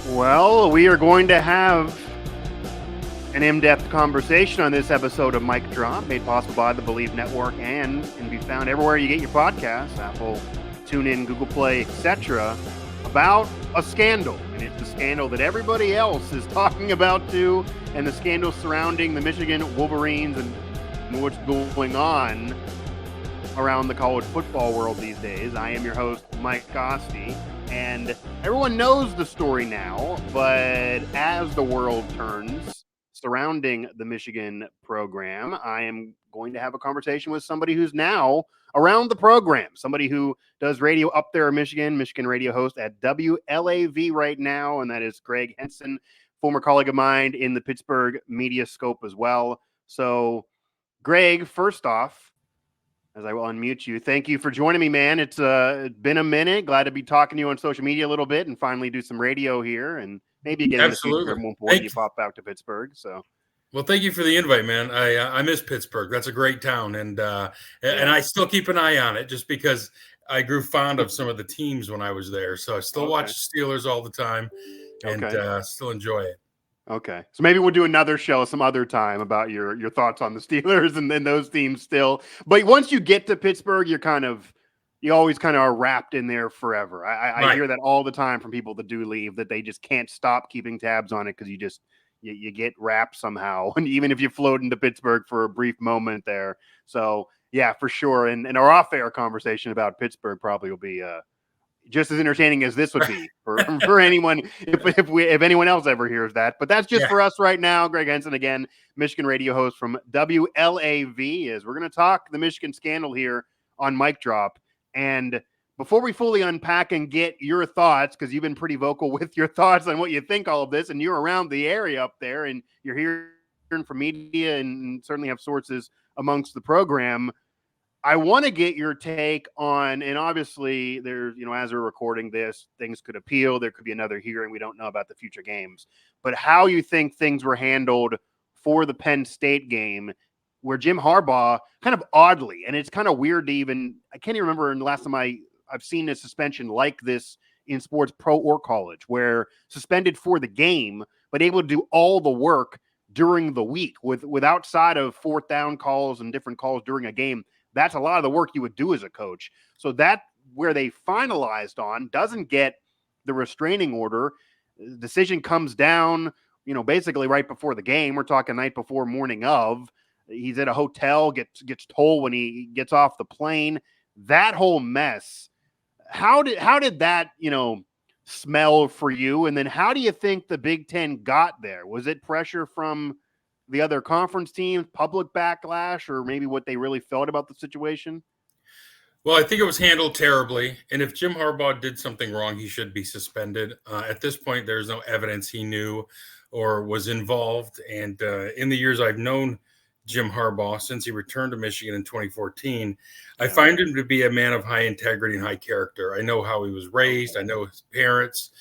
Well, we are going to have an in-depth conversation on this episode of Mic Drop, made possible by the Believe Network and can be found everywhere you get your podcasts, Apple, TuneIn, Google Play, etc., about a scandal. And it's the scandal that everybody else is talking about too, and the scandal surrounding the Michigan Wolverines and what's going on around the college football world these days. I am your host, Mike Asti, and everyone knows the story now, but as the world turns surrounding the Michigan program, I am going to have a conversation with somebody who's now around the program, somebody who does radio up there in Michigan radio host at WLAV right now, and that is Gregg Henson, former colleague of mine in the Pittsburgh media scope as well. So, Greg, first off, as I will unmute you, thank you for joining me, man. It's been a minute. Glad to be talking to you on social media a little bit and finally do some radio here and maybe get in the future more when you pop back to Pittsburgh. So, well, thank you for the invite, man. I miss Pittsburgh. That's a great town, and I still keep an eye on it just because I grew fond of some of the teams when I was there. So I still watch the Steelers all the time, and still enjoy it. Okay, so maybe we'll do another show some other time about your thoughts on the Steelers and then those teams still. But once you get to Pittsburgh, you always kind of are wrapped in there forever. I hear that all the time from people that do leave, that they just can't stop keeping tabs on it because you get wrapped somehow, and even if you float into Pittsburgh for a brief moment there. So yeah, for sure. And our off-air conversation about Pittsburgh probably will be just as entertaining as this would be for anyone if anyone else ever hears that. But that's just for us right now. Gregg Henson, again, Michigan radio host from WLAV, we're going to talk the Michigan scandal here on Mic Drop. And before we fully unpack and get your thoughts, because you've been pretty vocal with your thoughts on what you think all of this, and you're around the area up there, and you're hearing from media and certainly have sources amongst the program, I want to get your take on, and obviously there's, as we're recording this, things could appeal. There could be another hearing. We don't know about the future games, but how you think things were handled for the Penn State game, where Jim Harbaugh kind of oddly, and it's kind of weird to even, I can't even remember the last time I've seen a suspension like this in sports, pro or college, where suspended for the game, but able to do all the work during the week with outside of fourth down calls and different calls during a game. That's a lot of the work you would do as a coach. So that where they finalized on doesn't get the restraining order. The decision comes down, basically right before the game. We're talking night before, morning of. He's at a hotel, gets told when he gets off the plane. That whole mess. How did that, smell for you? And then how do you think the Big Ten got there? Was it pressure from the other conference teams, public backlash, or maybe what they really felt about the situation? Well, I think it was handled terribly. And if Jim Harbaugh did something wrong, he should be suspended. At this point, there's no evidence he knew or was involved. And in the years I've known Jim Harbaugh, since he returned to Michigan in 2014, I find him to be a man of high integrity and high character. I know how he was raised. I know his parents.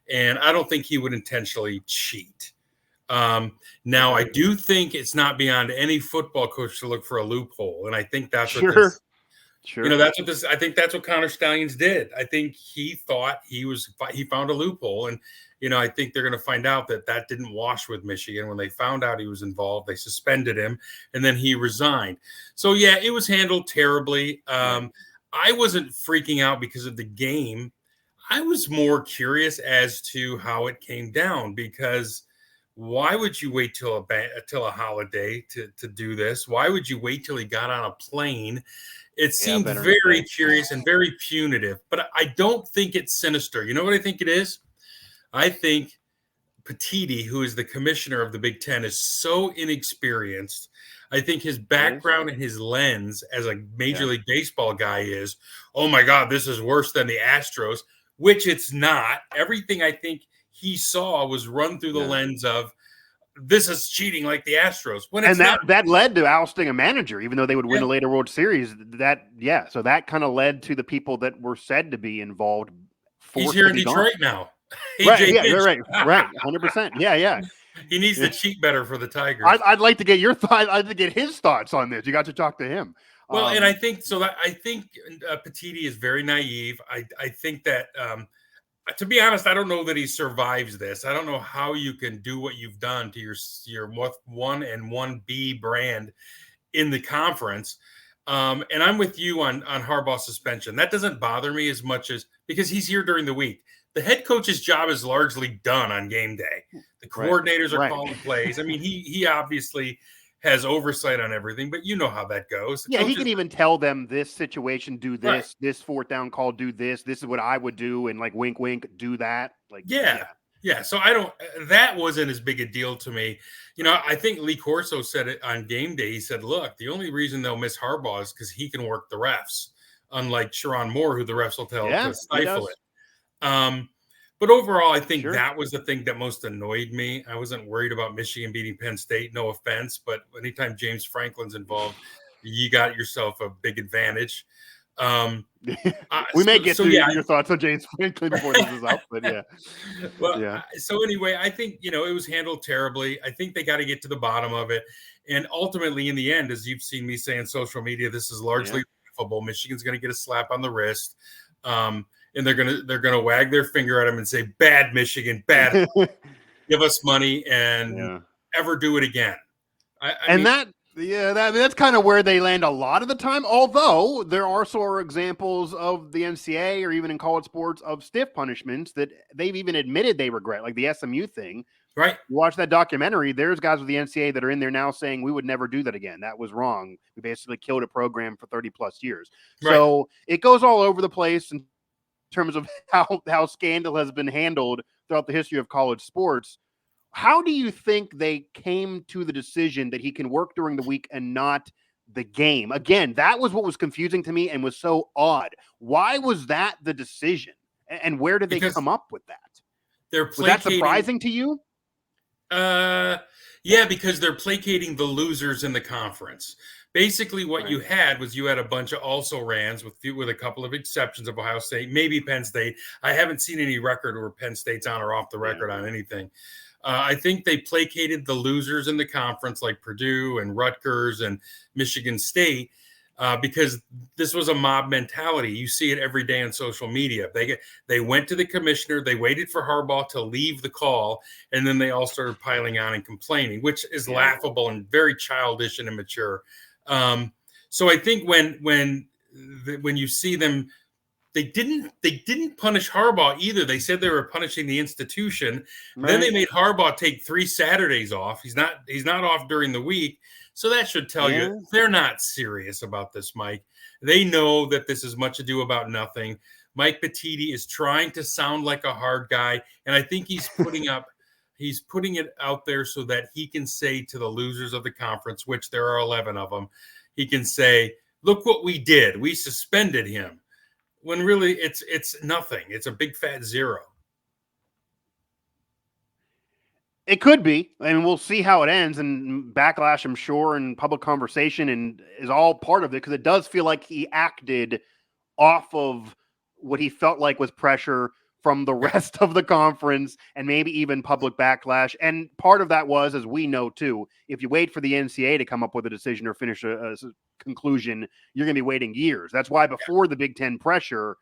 And I don't think he would intentionally cheat. Now, I do think it's not beyond any football coach to look for a loophole, and I think that's what this, I think that's what Connor Stalions did. I think he thought he found a loophole, and I think they're going to find out that didn't wash with Michigan. When they found out he was involved, they suspended him, and then he resigned. So yeah, it was handled terribly. I wasn't freaking out because of the game. I was more curious as to how it came down, because why would you wait till a holiday to do this? Why would you wait till he got on a plane? It seemed very curious and very punitive, but I don't think it's sinister. You know what I think it is? I think Petitti, who is the commissioner of the Big Ten, is so inexperienced. I think his background and his lens as a Major League Baseball guy is, oh my God, this is worse than the Astros, which it's not. Everything I think he saw was run through the lens of, this is cheating like the Astros. That led to ousting a manager, even though they would win a later World Series. So that kind of led to the people that were said to be involved. He's here in Detroit now. Right, you're right, 100%. Yeah. He needs to cheat better for the Tigers. I'd like to get your thoughts. I'd like to get his thoughts on this. You got to talk to him. Well, and I think so. I think Petitti is very naive. I think that to be honest, I don't know that he survives this. I don't know how you can do what you've done to your 1 and 1B brand in the conference. And I'm with you on Harbaugh suspension. That doesn't bother me as much as because he's here during the week. The head coach's job is largely done on game day. The coordinators are calling plays. I mean, he obviously has oversight on everything, but you know how that goes. He can even tell them this situation, do this, this fourth down call, do this. This is what I would do, and like wink, wink, do that. Like yeah. So that wasn't as big a deal to me. I think Lee Corso said it on game day. He said, "Look, the only reason they'll miss Harbaugh is because he can work the refs, unlike Sharon Moore, who the refs will tell to stifle it." But overall, I think that was the thing that most annoyed me. I wasn't worried about Michigan beating Penn State, no offense, but anytime James Franklin's involved, you got yourself a big advantage. We may get to your thoughts on James Franklin before this is up, but So anyway, I think, it was handled terribly. I think they got to get to the bottom of it. And ultimately, in the end, as you've seen me say on social media, this is largely laughable. Michigan's going to get a slap on the wrist. And they're gonna wag their finger at him and say, "Bad Michigan, bad. Give us money and ever do it again." That's kind of where they land a lot of the time. Although there are sort of examples of the NCAA or even in college sports of stiff punishments that they've even admitted they regret, like the SMU thing. Right. You watch that documentary. There's guys with the NCAA that are in there now saying we would never do that again. That was wrong. We basically killed a program for 30 plus years. Right. So it goes all over the place in terms of how scandal has been handled throughout the history of college sports. How do you think they came to the decision that he can work during the week and not the game? Again, that was what was confusing to me and was so odd. Why was that the decision? And where did they come up with that? Was that surprising to you? Yeah, because they're placating the losers in the conference. Basically, what you had a bunch of also-rans with a couple of exceptions of Ohio State, maybe Penn State. I haven't seen any record where Penn State's on or off the record on anything. I think they placated the losers in the conference like Purdue and Rutgers and Michigan State because this was a mob mentality. You see it every day on social media. They went to the commissioner. They waited for Harbaugh to leave the call, and then they all started piling on and complaining, which is laughable and very childish and immature. So I think when you see them, they didn't punish Harbaugh either. They said they were punishing the institution. Right. Then they made Harbaugh take 3 Saturdays off. He's not off during the week. So that should tell you they're not serious about this, Mike. They know that this is much ado about nothing. Mike Petitti is trying to sound like a hard guy, and I think he's putting it out there so that he can say to the losers of the conference, which there are 11 of them, he can say, "Look what we did. We suspended him." When really it's nothing. It's a big fat 0. It could be. I mean, we'll see how it ends, and backlash, I'm sure, and public conversation and is all part of it because it does feel like he acted off of what he felt like was pressure from the rest of the conference and maybe even public backlash. And part of that was, as we know too, if you wait for the NCAA to come up with a decision or finish a conclusion, you're going to be waiting years. That's why before the Big Ten pressure,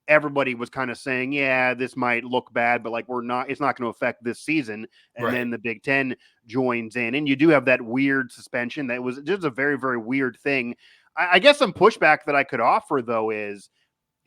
everybody was kind of saying, yeah, this might look bad, but like it's not going to affect this season. And then the Big Ten joins in, and you do have that weird suspension. That was just a very, very weird thing. I guess some pushback that I could offer though is,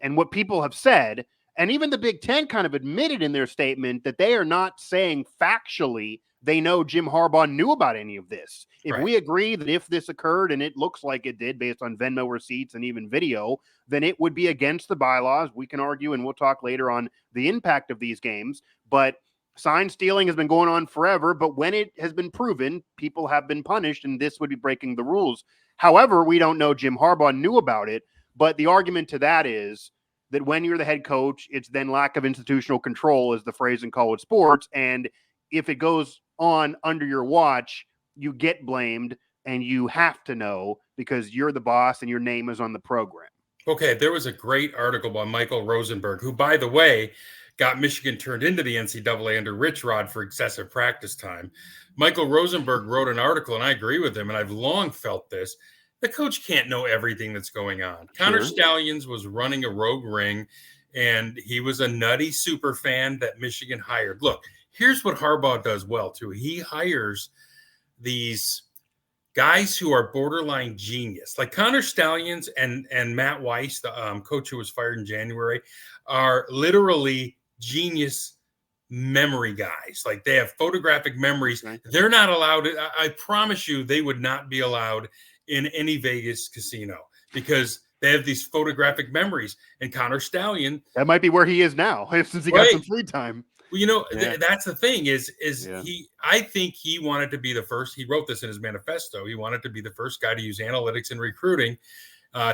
and what people have said, and even the Big Ten kind of admitted in their statement that they are not saying factually they know Jim Harbaugh knew about any of this. If we agree that if this occurred, and it looks like it did based on Venmo receipts and even video, then it would be against the bylaws. We can argue, and we'll talk later on the impact of these games. But sign stealing has been going on forever. But when it has been proven, people have been punished, and this would be breaking the rules. However, we don't know Jim Harbaugh knew about it. But the argument to that is that when you're the head coach, it's then lack of institutional control is the phrase in college sports. And if it goes on under your watch, you get blamed and you have to know because you're the boss and your name is on the program. Okay, there was a great article by Michael Rosenberg, who, by the way, got Michigan turned into the NCAA under Rich Rod for excessive practice time. Michael Rosenberg wrote an article, and I agree with him, and I've long felt this. The coach can't know everything that's going on. Connor Stallions was running a rogue ring, and he was a nutty super fan that Michigan hired. Look, here's what Harbaugh does well, too. He hires these guys who are borderline genius, like Connor Stallions and Matt Weiss, the coach who was fired in January, are literally genius memory guys. Like they have photographic memories. Right. They're not allowed. I promise you, they would not be allowed in any Vegas casino because they have these photographic memories. And Connor Stallion, that might be where he is now since he got some free time. Well, you know, that's the thing is I think he wanted to be the first. He wrote this in his manifesto. He wanted to be the first guy to use analytics and recruiting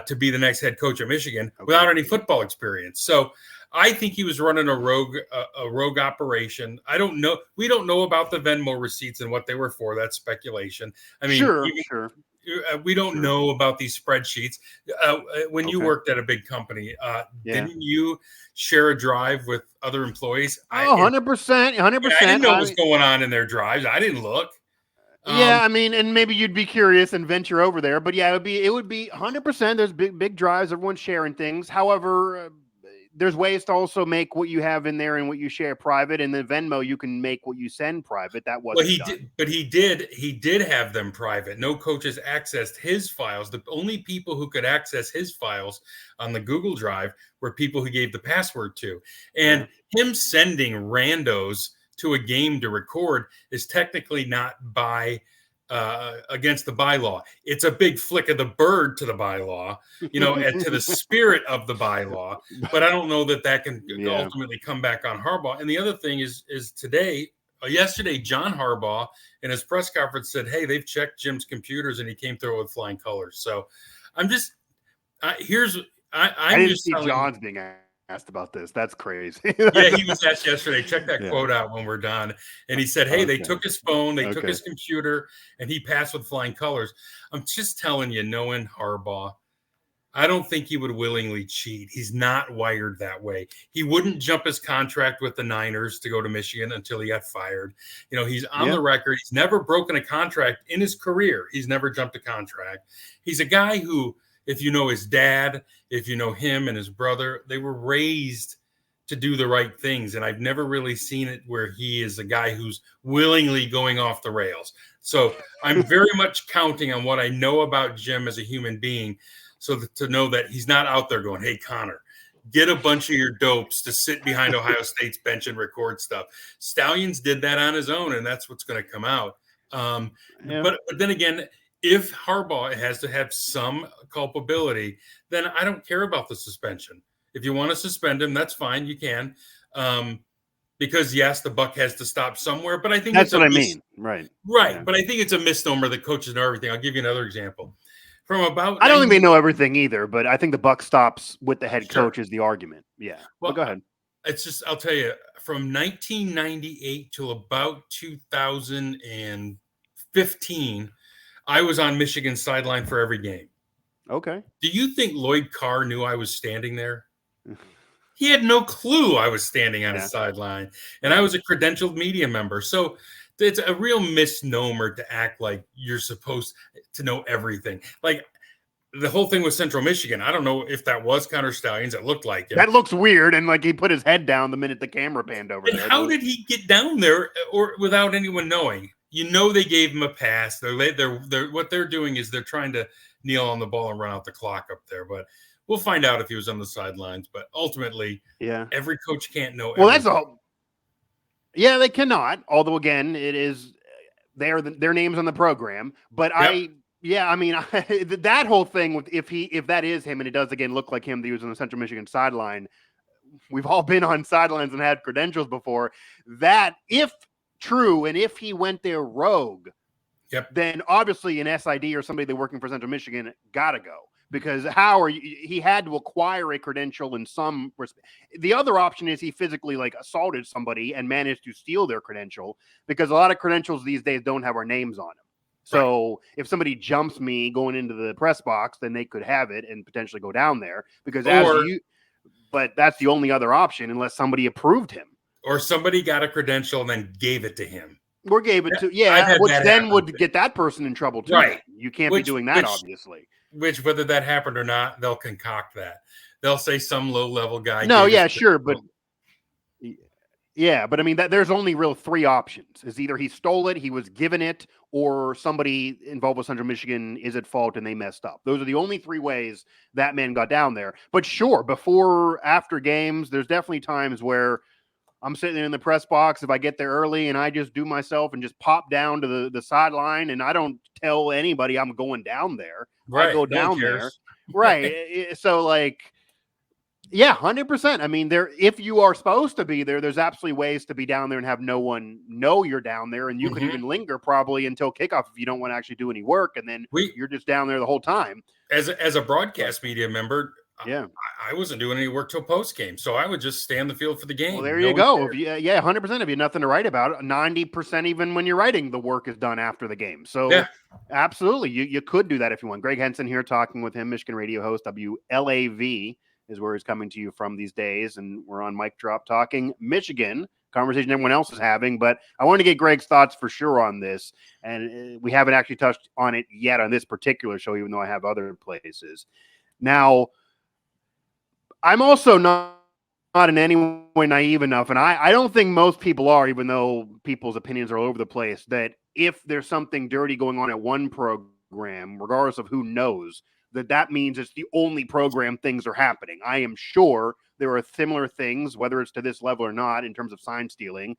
to be the next head coach of Michigan without any football experience. So I think he was running a rogue operation. I don't know. We don't know about the Venmo receipts and what they were for. That's speculation. I mean, sure. We don't know about these spreadsheets. When you worked at a big company, didn't you share a drive with other employees? 100%. 100%. I didn't know what was going on in their drives. I didn't look. I mean, and maybe you'd be curious and venture over there, but yeah, it would be 100%. There's big drives. Everyone's sharing things. However, there's ways to also make what you have in there and what you share private. And then Venmo, you can make what you send private. That wasn't done. But he did have them private. No coaches accessed his files. The only people who could access his files on the Google Drive were people who gave the password to. And him sending randos to a game to record is technically not against the bylaw. It's a big flick of the bird to the bylaw, and to the spirit of the bylaw. But I don't know that can ultimately come back on Harbaugh. And the other thing is yesterday, John Harbaugh in his press conference said, "Hey, they've checked Jim's computers and he came through with flying colors." So I'm just I didn't just see John's being asked about this. That's crazy. Yeah, he was asked yesterday. Check that quote out when we're done. And he said, "Hey, they took his phone, they took his computer, and he passed with flying colors." I'm just telling you, knowing Harbaugh, I don't think he would willingly cheat. He's not wired that way. He wouldn't jump his contract with the Niners to go to Michigan until he got fired. He's on the record. He's never broken a contract in his career. He's never jumped a contract. He's a guy who, if you know his dad, if you know him and his brother, they were raised to do the right things. And I've never really seen it where he is a guy who's willingly going off the rails. So I'm very much counting on what I know about Jim as a human being. So to know that he's not out there going, "Hey, Connor, get a bunch of your dopes to sit behind Ohio State's bench and record stuff." Stallions did that on his own, and that's what's going to come out. But then again, if Harbaugh has to have some culpability, then I don't care about the suspension. If you want to suspend him, that's fine. You can. Because, yes, the buck has to stop somewhere. But I think that's what I mean. Right. Yeah. But I think it's a misnomer that coaches know everything. I'll give you another example. I don't think they know everything either, but I think the buck stops with the head coach is the argument. Yeah. Well, go ahead. It's just, I'll tell you, from 1998 till about 2015, I was on Michigan's sideline for every game. Okay. Do you think Lloyd Carr knew I was standing there? He had no clue I was standing on his sideline, and I was a credentialed media member. So it's a real misnomer to act like you're supposed to know everything. Like the whole thing with Central Michigan, I don't know if that was Connor Stallions. It looked like it. That looks weird, and like he put his head down the minute the camera panned over and there. How did he get down there or without anyone knowing? They gave him a pass. They're what they're doing is they're trying to kneel on the ball and run out the clock up there. But we'll find out if he was on the sidelines. But ultimately, every coach can't know. Well, that's all. Yeah, they cannot. Although, again, it is their names on the program. But I mean, that whole thing with if that is him and it does again look like him that he was on the Central Michigan sideline. We've all been on sidelines and had credentials before. That if true, and if he went there rogue, then obviously an SID or somebody that's working for Central Michigan gotta go, because he had to acquire a credential in some respect. The other option is he physically assaulted somebody and managed to steal their credential, because a lot of credentials these days don't have our names on them. So if somebody jumps me going into the press box, then they could have it and potentially go down there, because but that's the only other option unless somebody approved him. Or somebody got a credential and then gave it to him. Or gave it to, which then would get that person in trouble too. Right. You can't be doing that, obviously. Whether that happened or not, they'll concoct that. they'll say some low-level guy. No, yeah, sure, but yeah, but I mean that there's only real three options: is either he stole it, he was given it, or somebody involved with Central Michigan is at fault and they messed up. Those are the only three ways that man got down there. But sure, before, after games, there's definitely times where I'm sitting in the press box if I get there early and I just do myself and just pop down to the sideline and I don't tell anybody I'm going down there. Right. I go down there. Right. So like, yeah, 100%. I mean, if you are supposed to be there, there's absolutely ways to be down there and have no one know you're down there. And you could even linger probably until kickoff if you don't want to actually do any work. And then you're just down there the whole time. As a broadcast media member, yeah, I wasn't doing any work till post game, so I would just stay on the field for the game. Well, there you go. If you, 100%. If you have nothing to write about, 90% even when you're writing, the work is done after the game. So absolutely, you could do that if you want. Gregg Henson here talking with him, Michigan radio host, WLAV is where he's coming to you from these days, and we're on Mic Drop talking Michigan. Conversation everyone else is having, but I want to get Gregg's thoughts for sure on this, and we haven't actually touched on it yet on this particular show, even though I have other places. Now, I'm also not in any way naive enough, and I don't think most people are, even though people's opinions are all over the place, that if there's something dirty going on at one program, regardless of who knows, that means it's the only program things are happening. I am sure there are similar things, whether it's to this level or not, in terms of sign stealing,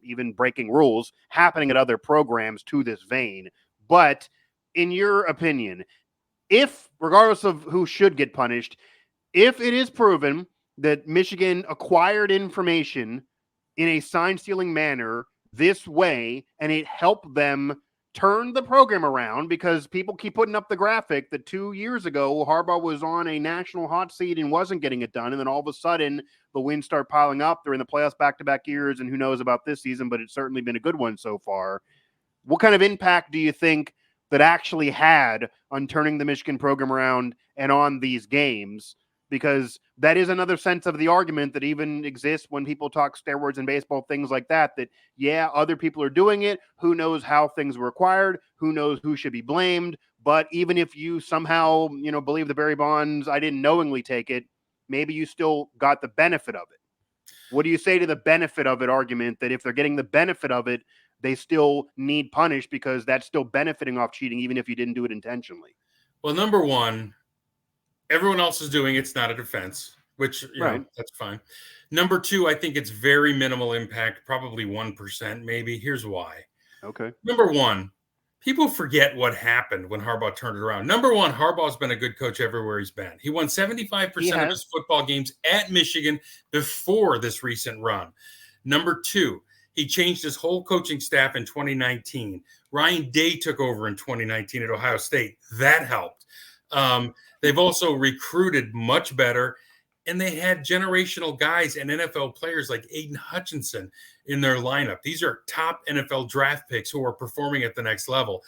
even breaking rules, happening at other programs to this vein. But in your opinion, if, regardless of who should get punished, if it is proven that Michigan acquired information in a sign-stealing manner this way, and it helped them turn the program around, because people keep putting up the graphic that 2 years ago, Harbaugh was on a national hot seat and wasn't getting it done, and then all of a sudden, the wins start piling up. They're in the playoffs back-to-back years, and who knows about this season, but it's certainly been a good one so far. What kind of impact do you think that actually had on turning the Michigan program around and on these games? Because that is another sense of the argument that even exists when people talk steroids in baseball, things like that, yeah, other people are doing it. Who knows how things were acquired? Who knows who should be blamed? But even if you somehow, believe the Barry Bonds, I didn't knowingly take it, maybe you still got the benefit of it. What do you say to the benefit of it argument that if they're getting the benefit of it, they still need punished because that's still benefiting off cheating, even if you didn't do it intentionally? Well, number one, everyone else is doing it's not a defense, which know, that's fine. Number two, I think it's very minimal impact, probably 1%, maybe. Here's why. Okay. Number one, people forget what happened when Harbaugh turned it around. Number one, Harbaugh's been a good coach everywhere he's been. He won 75% of his football games at Michigan before this recent run. Number two, he changed his whole coaching staff in 2019. Ryan Day took over in 2019 at Ohio State. That helped. They've also recruited much better, and they had generational guys and NFL players like Aiden Hutchinson in their lineup. These are top NFL draft picks who are performing at the next level.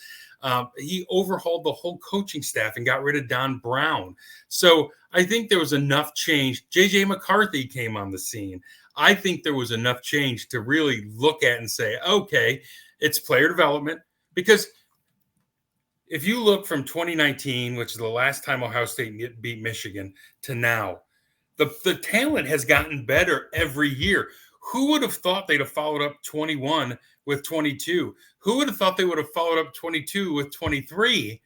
He overhauled the whole coaching staff and got rid of Don Brown. So I think there was enough change. J.J. McCarthy came on the scene. I think there was enough change to really look at and say, okay, it's player development. Because if you look from 2019, which is the last time Ohio State beat Michigan, to now, the talent has gotten better every year. Who would have thought they'd have followed up 21 with 22? Who would have thought they would have followed up 22 with 23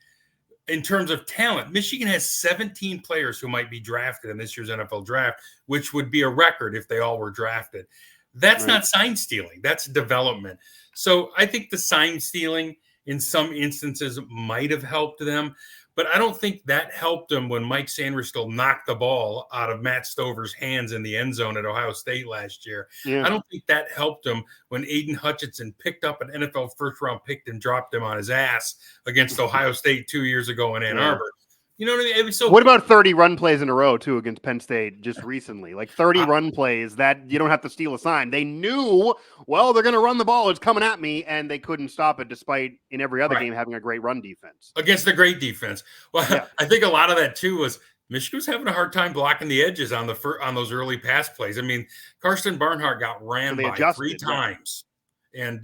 in terms of talent? Michigan has 17 players who might be drafted in this year's NFL draft, which would be a record if they all were drafted. That's not sign stealing. That's development. So I think the sign stealing in some instances might have helped them, but I don't think that helped them when Mike Sanders knocked the ball out of Matt Stover's hands in the end zone at Ohio State last year. Yeah. I don't think that helped him when Aiden Hutchinson picked up an NFL first-round pick and dropped him on his ass against Ohio State 2 years ago in Ann Arbor. You know what I mean? So what about 30 run plays in a row, too, against Penn State just recently? Like 30 run plays that you don't have to steal a sign. They knew, well, they're going to run the ball. It's coming at me, and they couldn't stop it despite in every other game having a great run defense. Against a great defense. Well, I think a lot of that, too, was Michigan was having a hard time blocking the edges on those early pass plays. I mean, Karsten Barnhart got ran by 3 times. And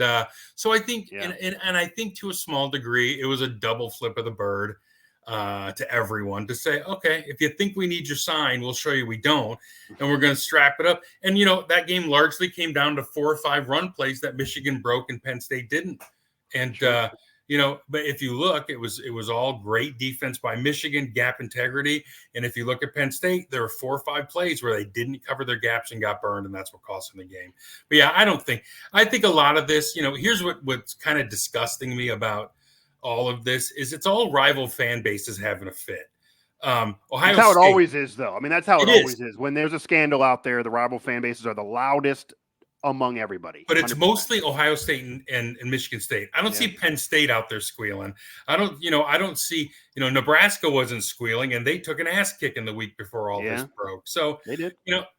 so I think, and I think to a small degree, it was a double flip of the bird. to everyone to say, okay, if you think we need your sign, we'll show you we don't, and we're going to strap it up. And that game largely came down to 4 or 5 run plays that Michigan broke and Penn State didn't. And Sure. but if you look, it was all great defense by Michigan, gap integrity. And if you look at Penn State, there were 4 or 5 plays where they didn't cover their gaps and got burned, and that's what cost them the game. But yeah, I think a lot of this, here's what's kind of disgusting me about all of this is it's all rival fan bases having a fit. Ohio That's how State, it always is, though. I mean, that's how it always is. is. When there's a scandal out there, the rival fan bases are the loudest among everybody. But it's 100%. mostly Ohio State and Michigan State. I don't see Penn State out there squealing. I don't see, Nebraska wasn't squealing, and they took an ass kicking the week before all this broke. So they did.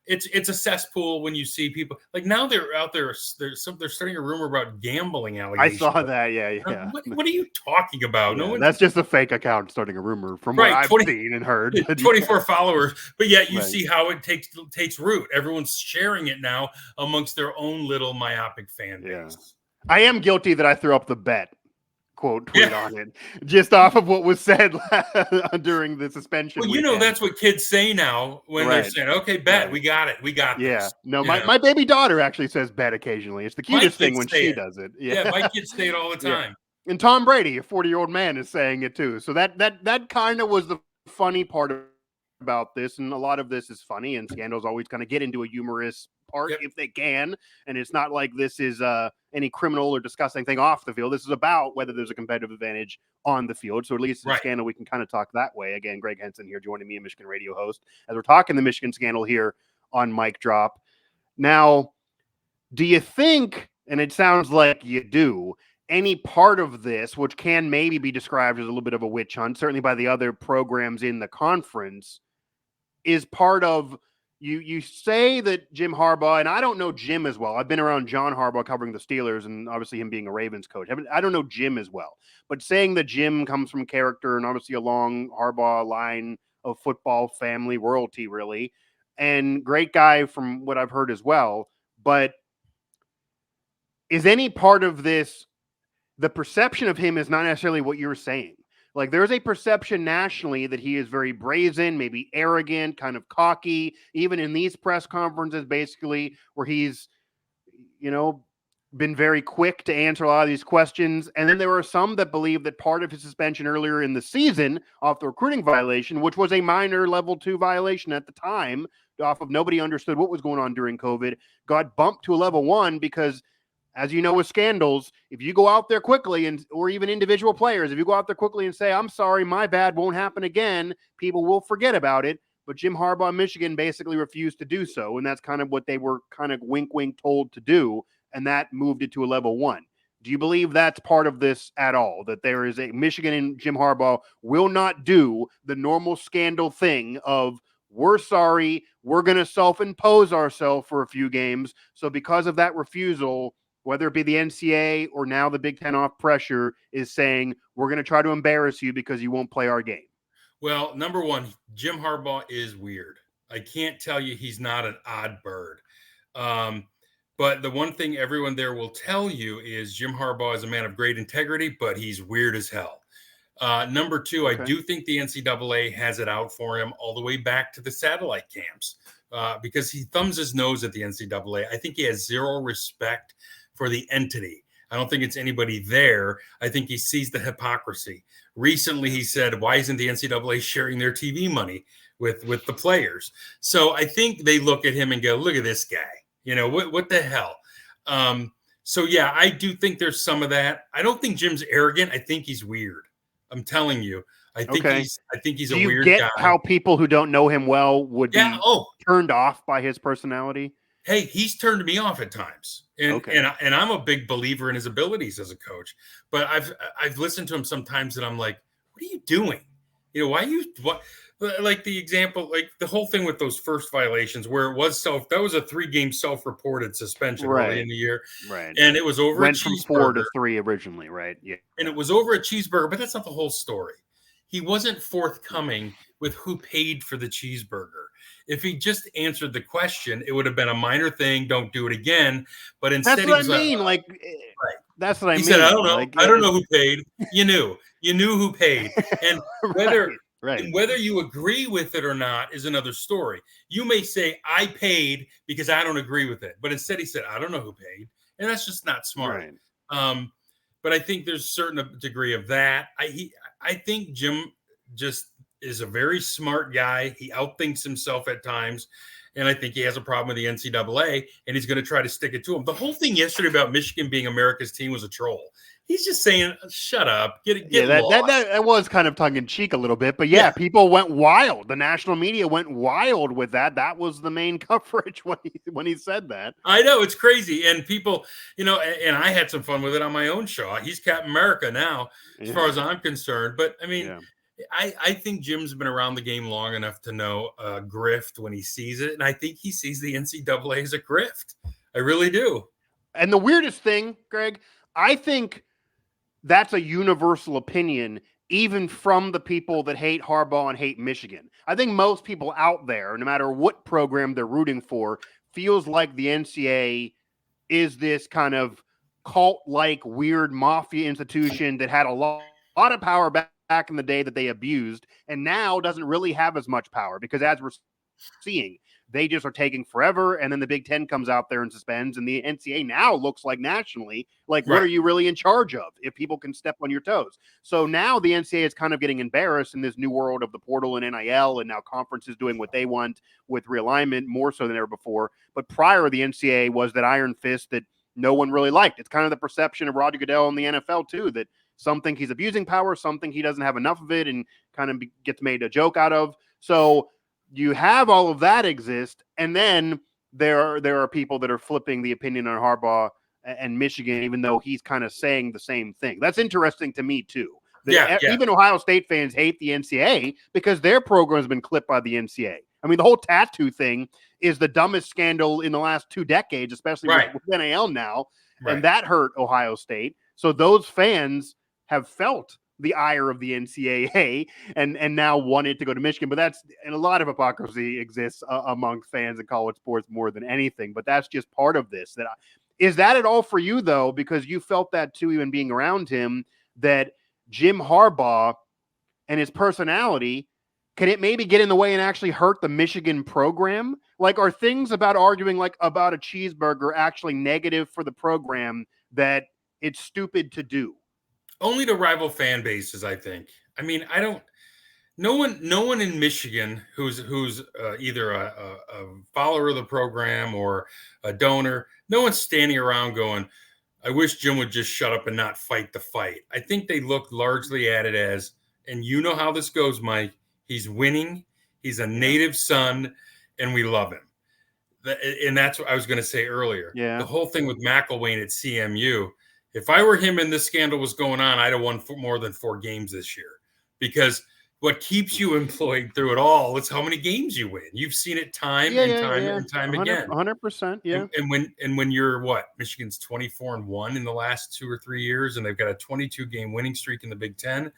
It's a cesspool when you see people like now they're out there. They're starting a rumor about gambling allegations. I saw that. Yeah. What are you talking about? No one. That's just a fake account starting a rumor from what I've seen and heard. 24 followers, but yet you see how it takes root. Everyone's sharing it now amongst their own little myopic fan base. Yeah. I am guilty that I threw up the bet tweet on it just off of what was said during the suspension. Well, that's what kids say now when they're saying, okay, bet, we got it. We got this. Yeah. No, my baby daughter actually says bet occasionally. It's the cutest thing when she does it. Yeah, my kids say it all the time. Yeah. And Tom Brady, a 40-year-old man, is saying it too. So that kind of was the funny part about this, and a lot of this is funny, and scandals always kind of get into a humorous part if they can, and it's not like this is any criminal or disgusting thing off the field. This is about whether there's a competitive advantage on the field, so at least the scandal we can kind of talk that way. Again, Gregg Henson here joining me, a Michigan radio host, as we're talking the Michigan scandal here on Mic Drop. Now, do you think, and it sounds like you do, any part of this, which can maybe be described as a little bit of a witch hunt, certainly by the other programs in the conference, is part of, you say that Jim Harbaugh, and I don't know Jim as well. I've been around John Harbaugh covering the Steelers and obviously him being a Ravens coach. I don't know Jim as well, but saying that Jim comes from character and obviously a long Harbaugh line of football family royalty, really, and great guy from what I've heard as well. But is any part of this, the perception of him is not necessarily what you're saying? Like, there's a perception nationally that he is very brazen, maybe arrogant, kind of cocky, even in these press conferences, basically, where he's, been very quick to answer a lot of these questions. And then there are some that believe that part of his suspension earlier in the season off the recruiting violation, which was a minor level 2 violation at the time, off of nobody understood what was going on during COVID, got bumped to a level 1 because, as you know, with scandals, if you go out there quickly, or even individual players, if you go out there quickly and say, I'm sorry, my bad, won't happen again, people will forget about it. But Jim Harbaugh, Michigan, basically refused to do so. And that's kind of what they were kind of wink told to do. And that moved it to a level 1. Do you believe that's part of this at all? That there is a Michigan and Jim Harbaugh will not do the normal scandal thing of, we're sorry, we're going to self-impose ourselves for a few games. So because of that refusal, whether it be the NCAA or now the Big Ten off pressure, is saying, we're going to try to embarrass you because you won't play our game? Well, number one, Jim Harbaugh is weird. I can't tell you he's not an odd bird. But the one thing everyone there will tell you is Jim Harbaugh is a man of great integrity, but he's weird as hell. Number two, I do think the NCAA has it out for him all the way back to the satellite camps because he thumbs his nose at the NCAA. I think he has zero respect for the entity. I don't think it's anybody there. I think he sees the hypocrisy. Recently, he said, why isn't the NCAA sharing their TV money with the players? So I think they look at him and go, look at this guy. What the hell? So, yeah, I do think there's some of that. I don't think Jim's arrogant. I think he's weird. I'm telling you. I think he's a weird guy. Do you get how people who don't know him well would be turned off by his personality? Hey, he's turned me off at times, and I'm a big believer in his abilities as a coach. But I've listened to him sometimes, and I'm like, "What are you doing? Like the example, like the whole thing with those first violations, where it was that was a 3-game self-reported suspension early in the year, right? And it was over. Went from 4 to 3 originally, right? Yeah, and it was over a cheeseburger, but that's not the whole story. He wasn't forthcoming with who paid for the cheeseburger. If he just answered the question, it would have been a minor thing. Don't do it again. But instead, that's what I mean. That's what I mean. He said, "I don't know. I don't know who paid. You knew. You knew who paid, and whether right. and whether you agree with it or not is another story. You may say I paid because I don't agree with it, but instead he said I don't know who paid, and that's just not smart. Right. But I think there's a certain degree of that. I think Jim just is a very smart guy. He outthinks himself at times. And I think he has a problem with the NCAA, and he's going to try to stick it to him. The whole thing yesterday about Michigan being America's team was a troll. He's just saying, shut up, get lost. That was kind of tongue in cheek a little bit, but yeah, people went wild. The national media went wild with that. That was the main coverage when he said that. I know, it's crazy. And people, and I had some fun with it on my own show. He's Captain America now, as far as I'm concerned. But I mean, I think Jim's been around the game long enough to know grift when he sees it. And I think he sees the NCAA as a grift. I really do. And the weirdest thing, Greg, I think that's a universal opinion, even from the people that hate Harbaugh and hate Michigan. I think most people out there, no matter what program they're rooting for, feels like the NCAA is this kind of cult-like weird mafia institution that had a lot of power back in the day that they abused, and now doesn't really have as much power because, as we're seeing, they just are taking forever, and then the Big Ten comes out there and suspends, and the NCAA now looks like nationally, like, what are you really in charge of if people can step on your toes? So now the NCAA is kind of getting embarrassed in this new world of the portal and NIL, and now conferences doing what they want with realignment more so than ever before. But prior, the NCAA was that iron fist that no one really liked. It's kind of the perception of Roger Goodell in the NFL too, that some think he's abusing power, some think he doesn't have enough of it and kind of gets made a joke out of. So you have all of that exist, and then there are people that are flipping the opinion on Harbaugh and Michigan, even though he's kind of saying the same thing. That's interesting to me too. Even Ohio State fans hate the NCAA because their program has been clipped by the NCAA. I mean, the whole tattoo thing is the dumbest scandal in the last 2 decades, especially with NIL now, and that hurt Ohio State. So those fans have felt the ire of the NCAA and now want it to go to Michigan. But and a lot of hypocrisy exists among fans in college sports more than anything. But that's just part of this. Is that at all for you, though? Because you felt that too, even being around him, that Jim Harbaugh and his personality, can it maybe get in the way and actually hurt the Michigan program? Like, are things about arguing like about a cheeseburger actually negative for the program that it's stupid to do? Only to rival fan bases, I think. I mean, no one in Michigan who's either a follower of the program or a donor, no one's standing around going, I wish Jim would just shut up and not fight the fight. I think they look largely at it as, and you know how this goes, Mike, he's winning, he's a native son, and we love him. And that's what I was going to say earlier. Yeah. The whole thing with McElwain at CMU, if I were him and this scandal was going on, I'd have won more than 4 games this year, because what keeps you employed through it all is how many games you win. You've seen it time and time again. 100%. Yeah. And when you're Michigan's 24-1 in the last 2 or 3 years, and they've got a 22-game winning streak in the Big Ten.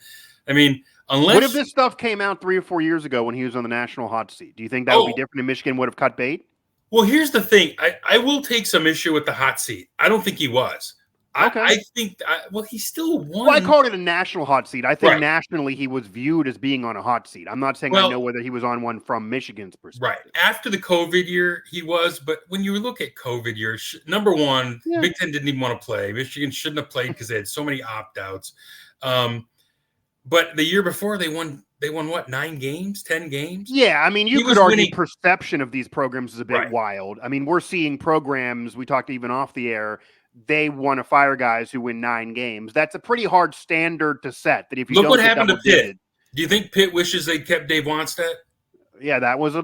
I mean, what if this stuff came out 3 or 4 years ago when he was on the national hot seat? Do you think that would be different and Michigan would have cut bait? Well, here's the thing. I will take some issue with the hot seat. I don't think he was. Okay. I think, he still won. Well, I called it a national hot seat. I think nationally he was viewed as being on a hot seat. I'm not saying I know whether he was on one from Michigan's perspective. Right. After the COVID year, he was. But when you look at COVID years, number one, Big Ten didn't even want to play. Michigan shouldn't have played because they had so many opt-outs. But the year before, they won what, 9 games, 10 games? Yeah, I mean, you could argue perception of these programs is a bit wild. I mean, we're seeing programs, we talked even off the air, they want to fire guys who win 9 games. That's a pretty hard standard to set. That if you look what happened to Pitt. Do you think Pitt wishes they'd kept Dave Wannstedt? Yeah, that was a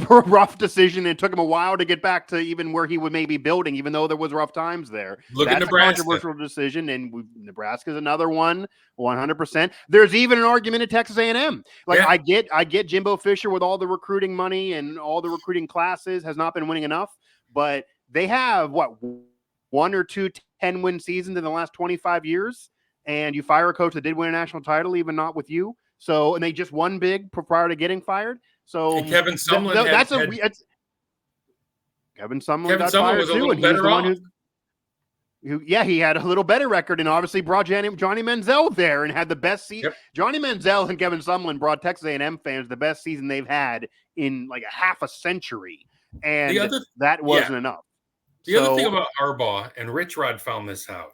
rough decision. It took him a while to get back to even where he would maybe building, even though there was rough times there. Look at Nebraska. A controversial decision, and Nebraska's another one, 100%. There's even an argument at Texas A&M. I get Jimbo Fisher with all the recruiting money and all the recruiting classes has not been winning enough, but they have 1 or 2 10-win seasons in the last 25 years, and you fire a coach that did win a national title, even not with you. So, and they just won big prior to getting fired. So and Kevin Sumlin, Kevin Sumlin got fired was a little better off. He had a little better record and obviously brought Johnny Manziel there and had the best season. Yep. Johnny Manziel and Kevin Sumlin brought Texas A&M fans the best season they've had in like a half a century, and that wasn't enough. The other thing about Harbaugh, and Rich Rod found this out,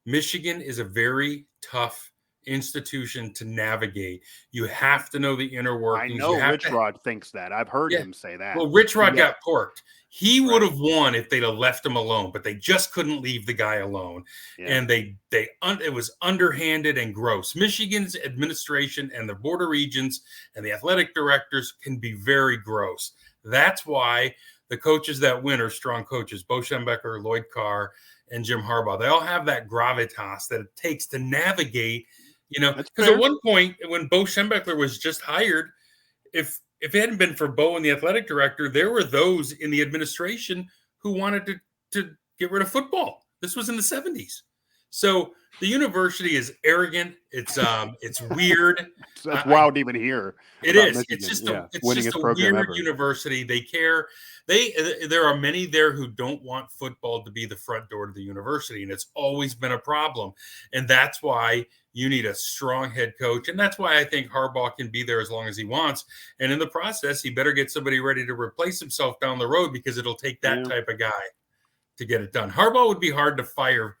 Michigan is a very tough institution to navigate. You have to know the inner workings. I know Rich Rod thinks that. I've heard him say that. Well, Rich Rod got porked. He would have won if they'd have left him alone, but they just couldn't leave the guy alone. Yeah. And it was underhanded and gross. Michigan's administration and the Board of Regents and the athletic directors can be very gross. That's why the coaches that win are strong coaches. Bo Schembechler, Lloyd Carr, and Jim Harbaugh. They all have that gravitas that it takes to navigate, because at one point when Bo Schembechler was just hired, if it hadn't been for Bo and the athletic director, there were those in the administration who wanted to get rid of football. This was in the 70s. So the university is arrogant. It's weird. That's wild to even hear. It is. Michigan. It's just a weird university. They care. There are many there who don't want football to be the front door to the university, and it's always been a problem. And that's why you need a strong head coach, and that's why I think Harbaugh can be there as long as he wants. And in the process, he better get somebody ready to replace himself down the road, because it'll take that type of guy to get it done. Harbaugh would be hard to fire,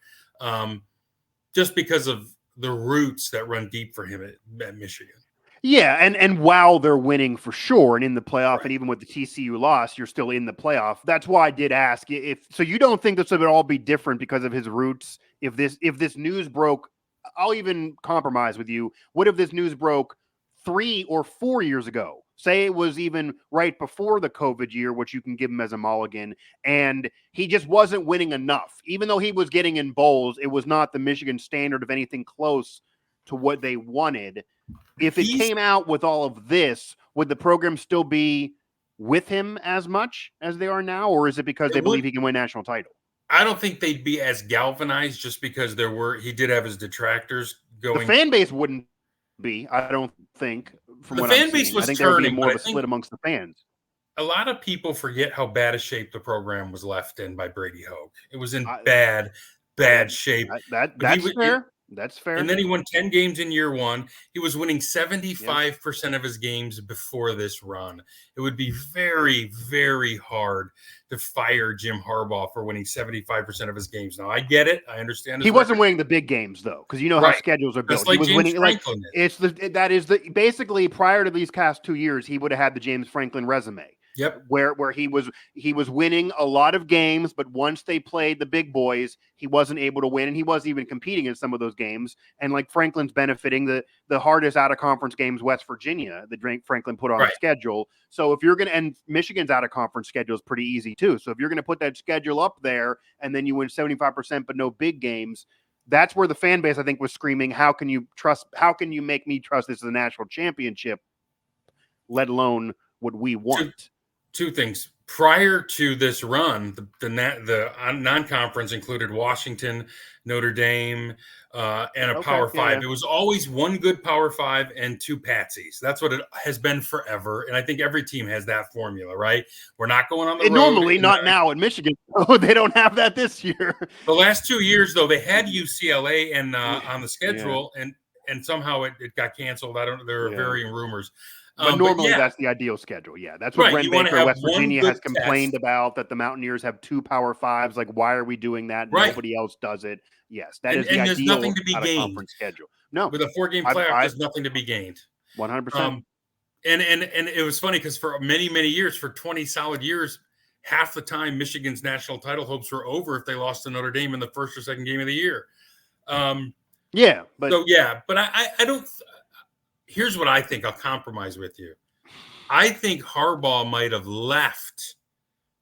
just because of the roots that run deep for him at Michigan. Yeah, and while they're winning for sure and in the playoff, and even with the TCU loss, you're still in the playoff. That's why I did ask so you don't think this would all be different because of his roots. If this news broke, I'll even compromise with you. What if this news broke 3 or 4 years ago? Say it was even right before the COVID year, which you can give him as a mulligan, and he just wasn't winning enough. Even though he was getting in bowls, it was not the Michigan standard of anything close to what they wanted. If it came out with all of this, would the program still be with him as much as they are now, or is it because they believe he can win national title? I don't think they'd be as galvanized, just because he did have his detractors going. The fan base wouldn't be, I don't think. From what I'm seeing, I think there would be more of a split amongst the fans. A lot of people forget how bad a shape the program was left in by Brady Hoke. It was in bad shape. That's fair. That's fair. And then he won 10 games in year one. He was winning 75% of his games before this run. It would be very, very hard to fire Jim Harbaugh for winning 75% of his games. Now, I get it. I understand. He wasn't winning the big games, though, because you know how schedules are built. Just like he was James winning. Franklin Basically prior to these past 2 years, he would have had the James Franklin resume. Yep. Where he was winning a lot of games, but once they played the big boys, he wasn't able to win, and he wasn't even competing in some of those games. And like Franklin's benefiting the hardest out of conference games, West Virginia, that Franklin put on the schedule. So if you're and Michigan's out of conference schedule is pretty easy too. So if you're going to put that schedule up there and then you win 75% but no big games, that's where the fan base, I think, was screaming, how can you make me trust this is a national championship, let alone what we want? Two things. Prior to this run, the non-conference included Washington, Notre Dame, and a Power Five. It was always one good Power Five and two patsies. That's what it has been forever. And I think every team has that formula, right? We're not going on the road. Normally, not now in Michigan. Oh, they don't have that this year. The last 2 years, though, they had UCLA and on the schedule, and somehow it got canceled. There are varying rumors. But normally that's the ideal schedule. Yeah, that's what Brent Baker, West Virginia, has complained about, that the Mountaineers have 2 Power Fives. Like, why are we doing that? Right. Nobody else does it. Yes, that is the there's ideal nothing to be gained. conference schedule. No. With a 4-game playoff, there's nothing to be gained. 100%. And it was funny because for many, many years, for 20 solid years, half the time Michigan's national title hopes were over if they lost to Notre Dame in the first or second game of the year. But I don't. Here's what I think. I'll compromise with you. I think Harbaugh might have left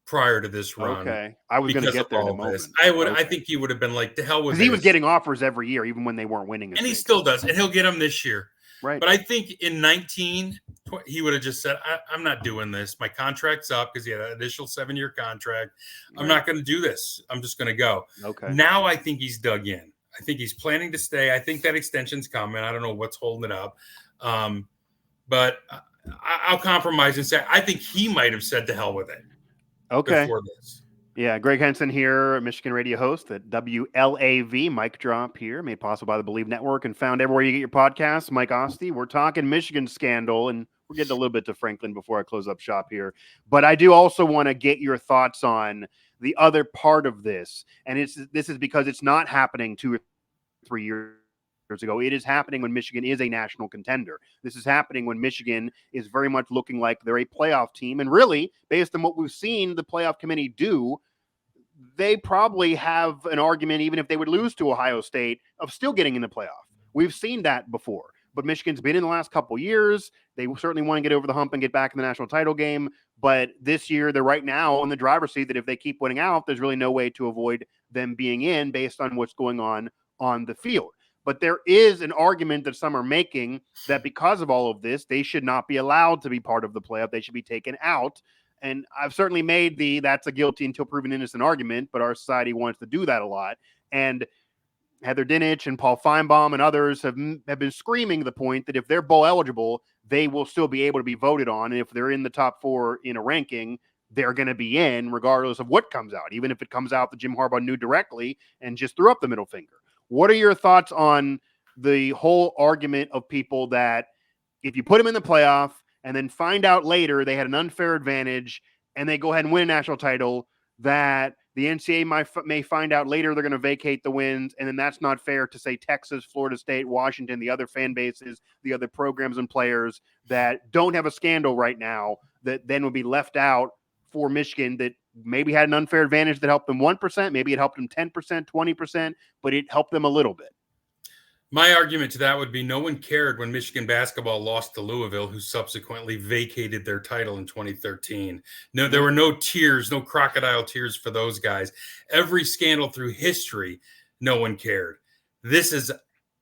prior to this run. Okay, I was going to get there in a moment. I think he would have been like, the hell with it. Because he was getting offers every year, even when they weren't winning. And he still does, and he'll get them this year. Right. But I think in 19, he would have just said, I'm not doing this. My contract's up, because he had an initial 7-year contract. I'm not going to do this. I'm just going to go. Okay. Now I think he's dug in. I think he's planning to stay. I think that extension's coming. I don't know what's holding it up. But I'll compromise and say I think he might have said to hell with it. Okay. Before this. Yeah, Gregg Henson here, Michigan radio host at WLAV. Mic drop here, made possible by the Believe Network and found everywhere you get your podcasts. Mike Asti. We're talking Michigan scandal, and we're getting a little bit to Franklin before I close up shop here. But I do also want to get your thoughts on the other part of this, and this is because it's not happening 2 or 3 years ago. It is happening when Michigan is a national contender. This is happening when Michigan is very much looking like they're a playoff team. And really, based on what we've seen the playoff committee do, they probably have an argument, even if they would lose to Ohio State, of still getting in the playoff. We've seen that before. But Michigan's been in the last couple years. They certainly want to get over the hump and get back in the national title game. But this year, they're right now in the driver's seat that if they keep winning out, there's really no way to avoid them being in based on what's going on the field. But there is an argument that some are making that because of all of this, they should not be allowed to be part of the playoff. They should be taken out. And I've certainly made that's a guilty until proven innocent argument, but our society wants to do that a lot. And Heather Dinich and Paul Feinbaum and others have been screaming the point that if they're bowl eligible, they will still be able to be voted on. And if they're in the top 4 in a ranking, they're going to be in regardless of what comes out, even if it comes out that Jim Harbaugh knew directly and just threw up the middle finger. What are your thoughts on the whole argument of people that if you put them in the playoff and then find out later they had an unfair advantage and they go ahead and win a national title, that the NCAA may find out later they're going to vacate the wins, and then that's not fair to, say, Texas, Florida State, Washington, the other fan bases, the other programs and players that don't have a scandal right now that then would be left out for Michigan that maybe had an unfair advantage that helped them 1%, maybe it helped them 10%, 20%, but it helped them a little bit. My argument to that would be no one cared when Michigan basketball lost to Louisville, who subsequently vacated their title in 2013. No, there were no tears, no crocodile tears for those guys. Every scandal through history, no one cared. This is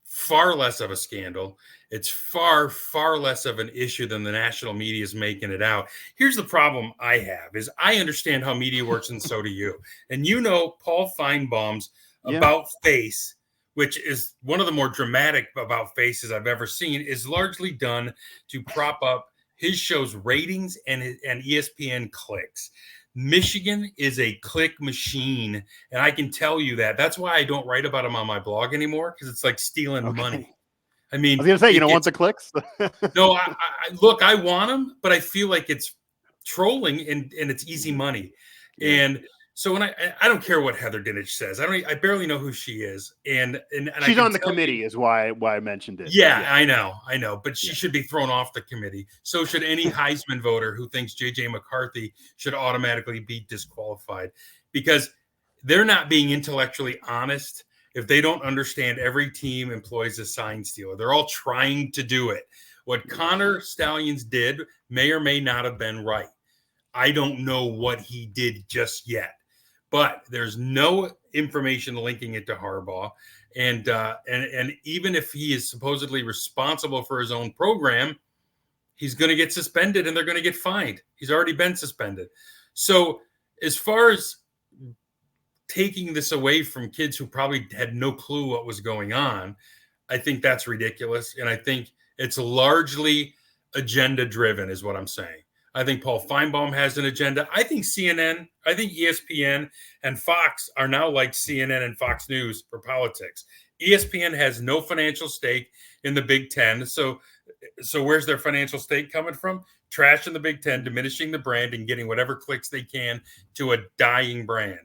far less of a scandal. It's far, far less of an issue than the national media is making it out. Here's the problem I have is I understand how media works, and so do you. And you know Paul Feinbaum's About Face, which is one of the more dramatic about faces I've ever seen, is largely done to prop up his show's ratings and ESPN clicks. Michigan is a click machine, and I can tell you that. That's why I don't write about him on my blog anymore, because it's like stealing money. I mean, I was going to say, you don't want the clicks? No, look, I want them, but I feel like it's trolling and it's easy money. Yeah. And so when I don't care what Heather Dinich says. I barely know who she is. And she's on the committee is why I mentioned it. Yeah, I know. But she should be thrown off the committee. So should any Heisman voter who thinks J.J. McCarthy should automatically be disqualified, because they're not being intellectually honest if they don't understand every team employs a sign stealer. They're all trying to do it. What Connor Stallions did may or may not have been right. I don't know what he did just yet, but there's no information linking it to Harbaugh. And even if he is supposedly responsible for his own program, he's going to get suspended and they're going to get fined. He's already been suspended. So as far as taking this away from kids who probably had no clue what was going on, I think that's ridiculous. And I think it's largely agenda driven is what I'm saying. I think Paul Feinbaum has an agenda. I think CNN, I think ESPN and Fox are now like CNN and Fox News for politics. ESPN has no financial stake in the Big Ten. So where's their financial stake coming from? Trash in the Big Ten, diminishing the brand and getting whatever clicks they can to a dying brand.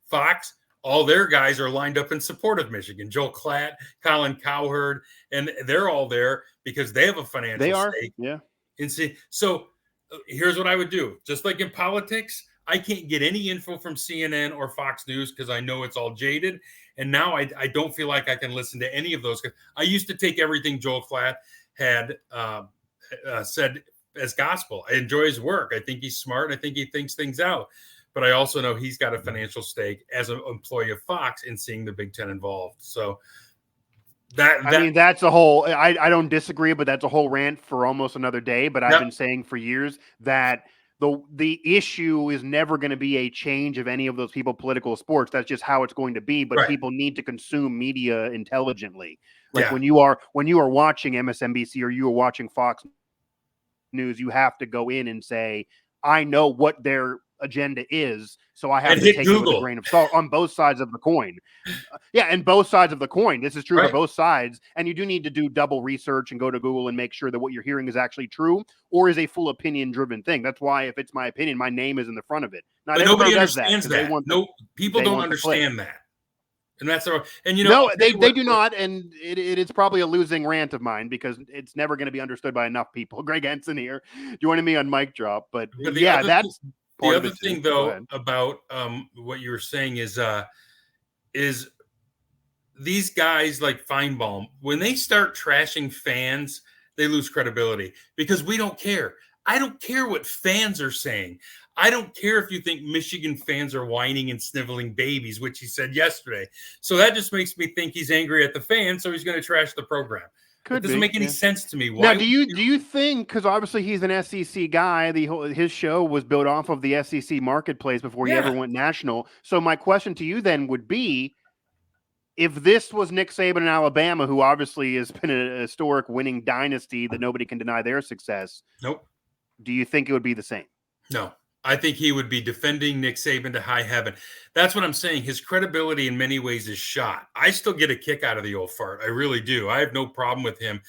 Fox, all their guys are lined up in support of Michigan. Joel Klatt, Colin Cowherd, and they're all there because they have a financial stake. Yeah. So here's what I would do. Just like in politics, I can't get any info from CNN or Fox News because I know it's all jaded. And now I don't feel like I can listen to any of those. I used to take everything Joel Klatt had said as gospel. I enjoy his work. I think he's smart. I think he thinks things out. But I also know he's got a financial stake as an employee of Fox in seeing the Big Ten involved. So I mean, that's a whole, I don't disagree, but that's a whole rant for almost another day. But I've been saying for years that the issue is never going to be a change of any of those people, political sports. That's just how it's going to be. But people need to consume media intelligently. Like when you are watching MSNBC or you are watching Fox News, you have to go in and say, I know what they're agenda is. So I have And to hit take it with a Google. grain of salt on both sides of the coin. Yeah, and both sides of the coin. This is true Right. for both sides. And you do need to do double research and go to Google and make sure that what you're hearing is actually true or is a full opinion-driven thing. That's why if it's my opinion, my name is in the front of it. Not But nobody everybody does that understands because they that. want No, people they don't want the click. understand that. And that's our, and No, I'll tell you they do not, and it is probably a losing rant of mine because it's never going to be understood by enough people. Gregg Henson here joining me on Mic Drop, but the yeah, other that's thing, part the of other it too. thing Go though ahead. about what you were saying is these guys like Feinbaum, when they start trashing fans, they lose credibility because we don't care. I don't care what fans are saying. I don't care if you think Michigan fans are whining and sniveling babies, which he said yesterday. So that just makes me think he's angry at the fans, so he's going to trash the program. It doesn't make any sense to me. Why Now, do you think, because obviously he's an SEC guy, his show was built off of the SEC marketplace before he ever went national. So my question to you then would be, if this was Nick Saban in Alabama, who obviously has been a historic winning dynasty that nobody can deny their success, Nope. Do you think it would be the same? No. I think he would be defending Nick Saban to high heaven. That's what I'm saying. His credibility in many ways is shot. I still get a kick out of the old fart. I really do. I have no problem with him,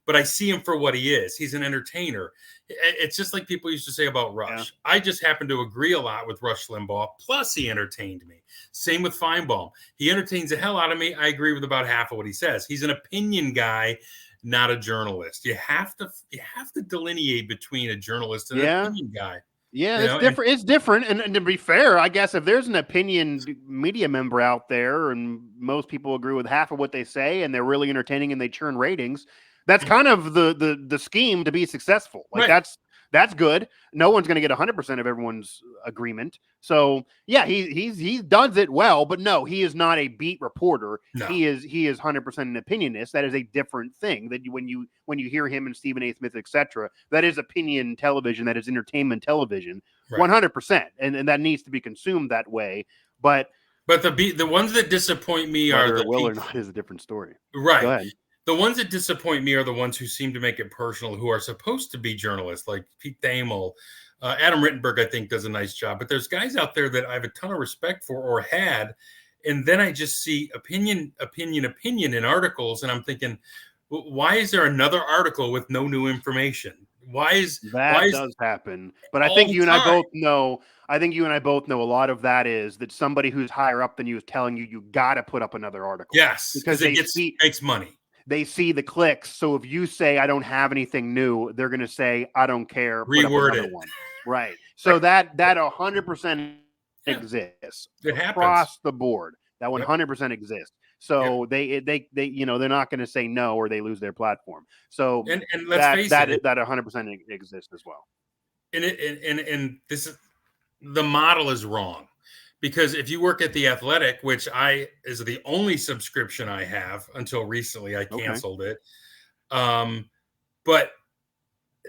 but I see him for what he is. He's an entertainer. It's just like people used to say about Rush. Yeah. I just happen to agree a lot with Rush Limbaugh. Plus, he entertained me. Same with Feinbaum. He entertains the hell out of me. I agree with about half of what he says. He's an opinion guy, not a journalist. You have to delineate between a journalist and an opinion guy. Yeah, it's different. It's different. And to be fair, I guess if there's an opinion media member out there and most people agree with half of what they say and they're really entertaining and they churn ratings, that's kind of the scheme to be successful. Like that's good. No one's going to get 100% of everyone's agreement. So yeah, he does it well, but no, he is not a beat reporter. No. He is 100% an opinionist. That is a different thing. That when you hear him and Stephen A. Smith, etc., that is opinion television. That is entertainment television, 100%, and that needs to be consumed that way. But the ones that disappoint me are the will or not is a different story. Right. Go ahead. The ones that disappoint me are the ones who seem to make it personal, who are supposed to be journalists, like Pete Thamel. Adam Rittenberg, I think, does a nice job. But there's guys out there that I have a ton of respect for or had. And then I just see opinion in articles. And I'm thinking, why is there another article with no new information? That does happen. But I think you and I both know. I think you and I both know a lot of that is that somebody who's higher up than you is telling you got to put up another article. Yes, because makes money. They see the clicks. So if you say I don't have anything new, they're going to say I don't care. Reword it. One. Right. So that 100% exists across the board. That 100% exists. So they they're not going to say no or they lose their platform. So and let's face it, that 100% exists as well. And this is the model is wrong. Because if you work at The Athletic, which is the only subscription I have until recently, I canceled it. But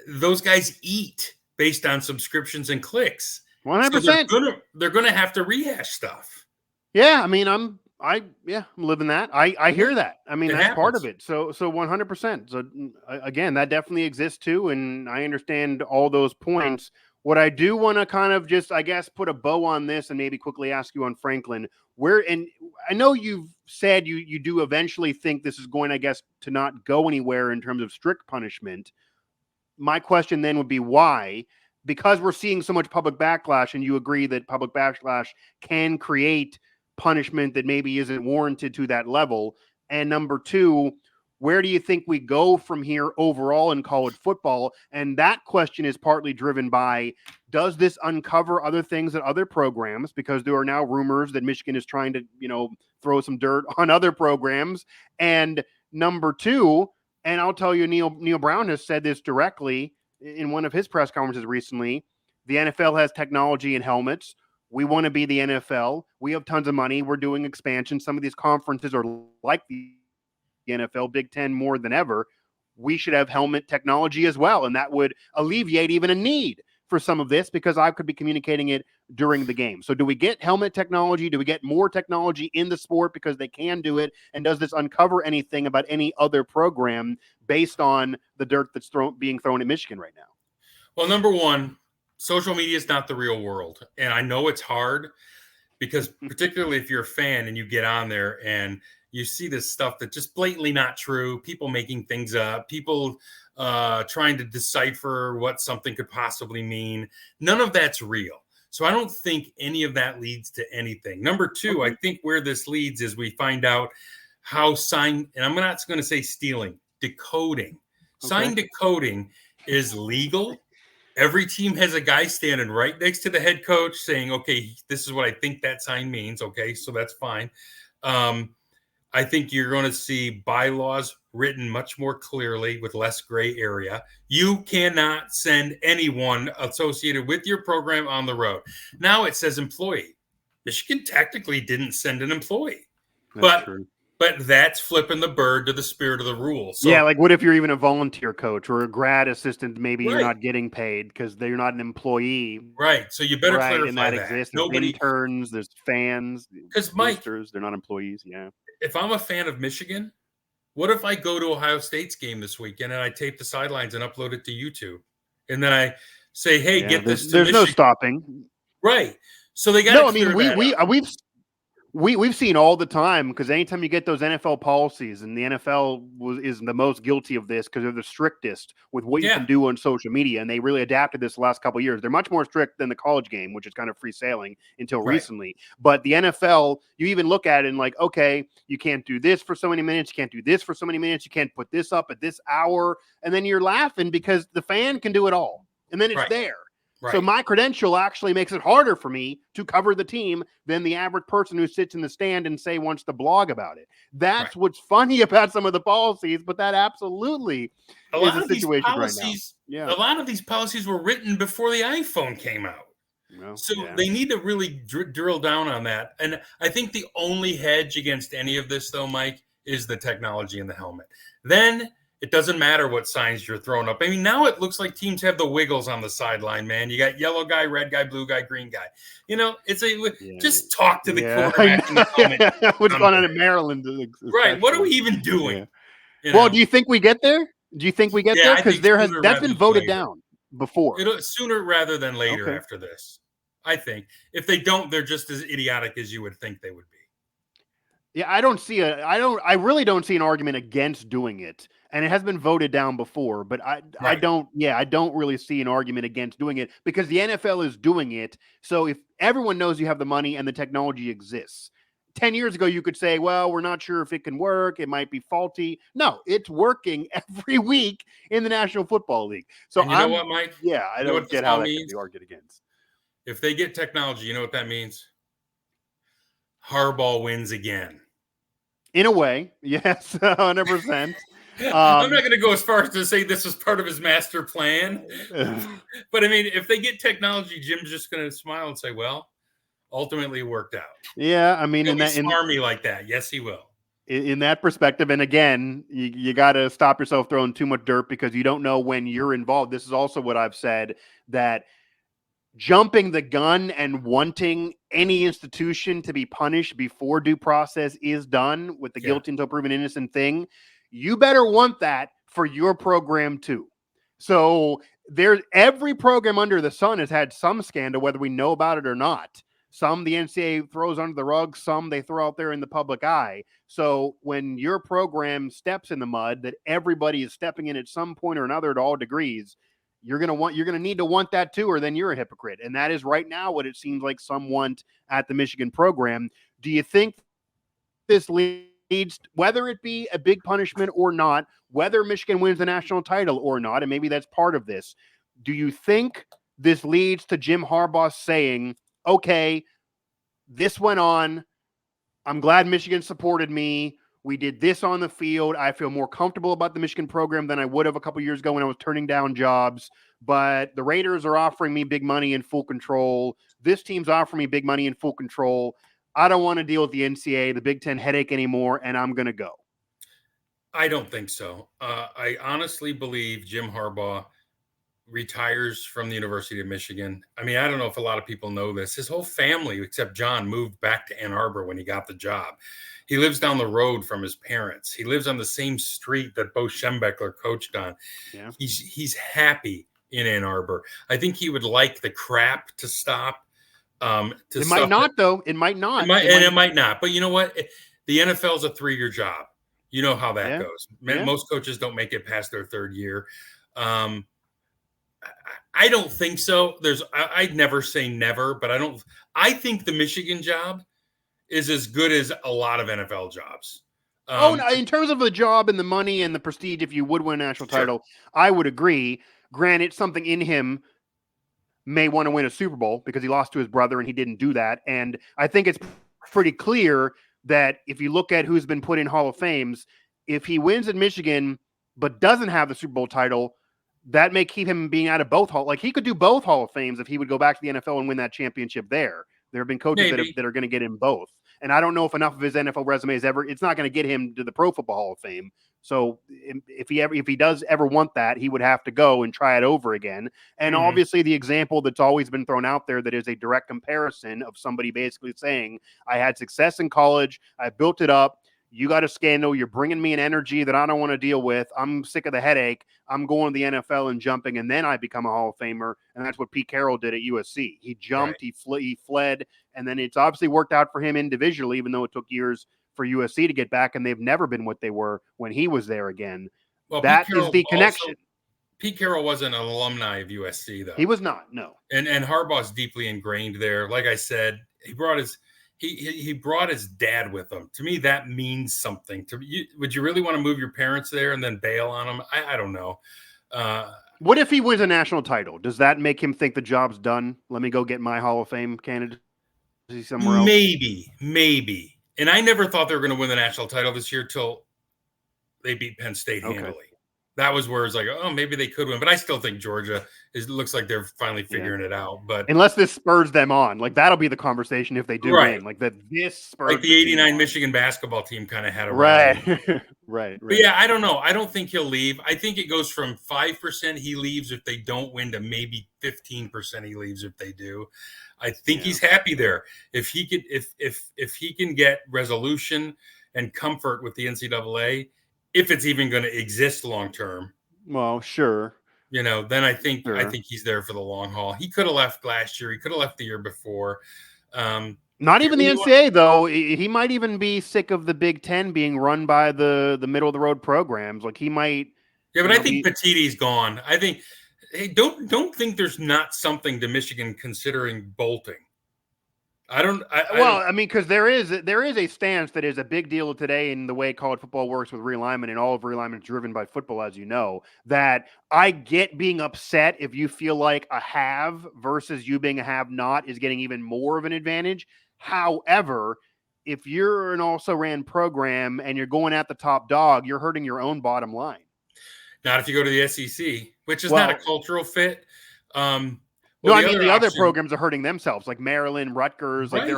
those guys eat based on subscriptions and clicks. 100%. So they're gonna have to rehash stuff. Yeah, I mean, I'm living that. I hear that. I mean, that's part of it. So 100%. So again, that definitely exists too, and I understand all those points. What I do want to kind of just, I guess, put a bow on this and maybe quickly ask you on Franklin, and I know you've said you do eventually think this is going, I guess, to not go anywhere in terms of strict punishment. My question then would be why? Because we're seeing so much public backlash, and you agree that public backlash can create punishment that maybe isn't warranted to that level. And number two, where do you think we go from here overall in college football? And that question is partly driven by, does this uncover other things at other programs? Because there are now rumors that Michigan is trying to, throw some dirt on other programs. And number two, and I'll tell you, Neil Brown has said this directly in one of his press conferences recently. The NFL has technology and helmets. We want to be the NFL. We have tons of money. We're doing expansion. Some of these conferences are like the NFL, Big Ten more than ever. We should have helmet technology as well. And that would alleviate even a need for some of this because I could be communicating it during the game. So do we get helmet technology? Do we get more technology in the sport because they can do it? And does this uncover anything about any other program based on the dirt that's being thrown at Michigan right now? Well, number one, social media is not the real world. And I know it's hard because particularly if you're a fan and you get on there and you see this stuff that's just blatantly not true, people making things up, people trying to decipher what something could possibly mean. None of that's real. So I don't think any of that leads to anything. Number two, I think where this leads is we find out how sign, and I'm not going to say stealing, decoding. Sign decoding is legal. Every team has a guy standing right next to the head coach saying, okay, this is what I think that sign means. Okay, so that's fine. I think you're going to see bylaws written much more clearly with less gray area. You cannot send anyone associated with your program on the road. Now it says employee. Michigan technically didn't send an employee. That's true. But that's flipping the bird to the spirit of the rule. So, yeah, like what if you're even a volunteer coach or a grad assistant? Maybe you're Right. not getting paid because you're not an employee. Right. So you better Right, clarify and that that. exists. There's interns, there's fans, because Mike, boosters, they're not employees. Yeah. if I'm a fan of Michigan, what if I go to Ohio State's game this weekend and I tape the sidelines and upload it to YouTube, and then I say, "Hey, Yeah, get this." There's no stopping. Right. So they got. No, I mean we've seen all the time, because anytime you get those NFL policies, and the NFL is the most guilty of this because they're the strictest with what you can do on social media, and they really adapted this the last couple of years. They're much more strict than the college game, which is kind of free sailing until recently. But the NFL, you even look at it and like, okay, you can't do this for so many minutes, you can't do this for so many minutes, you can't put this up at this hour, and then you're laughing because the fan can do it all, and then it's there. Right. So my credential actually makes it harder for me to cover the team than the average person who sits in the stand and wants to blog about it. That's what's funny about some of the policies, but that absolutely is a situation right now. Yeah. A lot of these policies were written before the iPhone came out. Well, so they need to really drill down on that. And I think the only hedge against any of this, though, Mike, is the technology in the helmet. Then it doesn't matter what signs you're throwing up. I mean, now it looks like teams have the wiggles on the sideline, man. You got yellow guy, red guy, blue guy, green guy. You know, just talk to the quarterback in the helmet. What's going on in Maryland? Right. What are we even doing? Yeah. Well, do you think we get there? Do you think we get there? Because that's been voted down before. Sooner rather than later after this. I think. If they don't, they're just as idiotic as you would think they would be. Yeah, I really don't see an argument against doing it. And it has been voted down before, but I don't really see an argument against doing it, because the NFL is doing it. So if everyone knows you have the money and the technology exists, 10 years ago, you could say, well, we're not sure if it can work. It might be faulty. No, it's working every week in the National Football League. So you know what, Mike? Yeah, I don't get how that can be argued against. If they get technology, you know what that means? Harbaugh wins again. In a way, yes, 100%. I'm not going to go as far as to say this is part of his master plan. But, I mean, if they get technology, Jim's just going to smile and say, well, ultimately it worked out. Yeah, I mean, he'll be smarmy like that. Yes, he will. In that perspective, and again, you got to stop yourself throwing too much dirt, because you don't know when you're involved. This is also what I've said, that jumping the gun and wanting any institution to be punished before due process is done with the guilty until proven innocent thing, you better want that for your program too. So every program under the sun has had some scandal, whether we know about it or not. Some the NCAA throws under the rug, some they throw out there in the public eye. So when your program steps in the mud that everybody is stepping in at some point or another at all degrees, you're going to need to want that too, or then you're a hypocrite. And that is right now what it seems like some want at the Michigan program. Do you think this leads, whether it be a big punishment or not, whether Michigan wins the national title or not, and maybe that's part of this, do you think this leads to Jim Harbaugh saying, okay, this went on, I'm glad Michigan supported me, we did this on the field, I feel more comfortable about the Michigan program than I would have a couple years ago when I was turning down jobs, but the Raiders are offering me big money and full control, this team's offering me big money and full control, I don't want to deal with the NCAA, the Big Ten headache anymore, and I'm going to go? I don't think so. I honestly believe Jim Harbaugh retires from the University of Michigan. I mean, I don't know if a lot of people know this. His whole family, except John, moved back to Ann Arbor when he got the job. He lives down the road from his parents. He lives on the same street that Bo Schembechler coached on. Yeah. He's happy in Ann Arbor. I think he would like the crap to stop. It might not, though. It might not. It might not. But you know what? The NFL is a 3-year job. You know how that goes. Most coaches don't make it past their 3rd year. I don't think so. I'd never say never, but I think the Michigan job is as good as a lot of NFL jobs. No, in terms of the job and the money and the prestige, if you would win a national title, I would agree. Granted, something in him may want to win a Super Bowl because he lost to his brother and he didn't do that. And I think it's pretty clear that if you look at who's been put in Hall of Fames, if he wins at Michigan but doesn't have the Super Bowl title, that may keep him being out of both he could do both Hall of Fames if he would go back to the NFL and win that championship there. There have been coaches that are going to get him both. And I don't know if enough of his NFL resume it's not going to get him to the Pro Football Hall of Fame. So if he does ever want that, he would have to go and try it over again. And obviously the example that's always been thrown out there that is a direct comparison of somebody basically saying, I had success in college, I built it up, you got a scandal, you're bringing me an energy that I don't want to deal with, I'm sick of the headache, I'm going to the NFL and jumping, and then I become a Hall of Famer. And that's what Pete Carroll did at USC. He jumped, he fled, and then it's obviously worked out for him individually, even though it took years for USC to get back, and they've never been what they were when he was there again. Well, that is the connection. Pete Carroll wasn't an alumni of USC, though. He was not, no. And Harbaugh's deeply ingrained there. Like I said, he brought his dad with him. To me, that means something. Would you really want to move your parents there and then bail on them? I don't know. What if he wins a national title? Does that make him think the job's done? Let me go get my Hall of Fame candidate somewhere else? Maybe. And I never thought they were going to win the national title this year till they beat Penn State handily. That was where it's like, oh, maybe they could win. But I still think Georgia looks like they're finally figuring it out. But unless this spurs them on, that'll be the conversation if they do win. This spurs the '89 Michigan basketball team kind of had a right. But yeah, I don't know. I don't think he'll leave. I think it goes from 5% he leaves if they don't win to maybe 15% he leaves if they do. I think he's happy there. If he could, if he can get resolution and comfort with the NCAA, if it's even going to exist long term. Well, sure. Then I think he's there for the long haul. He could have left last year. He could have left the year before. Not even the NCAA, though. He might even be sick of the Big Ten being run by the middle of the road programs. He might. Yeah, but I think Petitti's gone. I think. Hey, don't think there's not something to Michigan considering bolting. Because there is a stance that is a big deal today in the way college football works with realignment, and all of realignment is driven by football, as you know, that I get being upset if you feel like a have versus you being a have not is getting even more of an advantage. However, if you're an also-ran program and you're going at the top dog, you're hurting your own bottom line. Not if you go to the SEC, which is not a cultural fit. The other programs are hurting themselves, like Maryland, Rutgers. Right.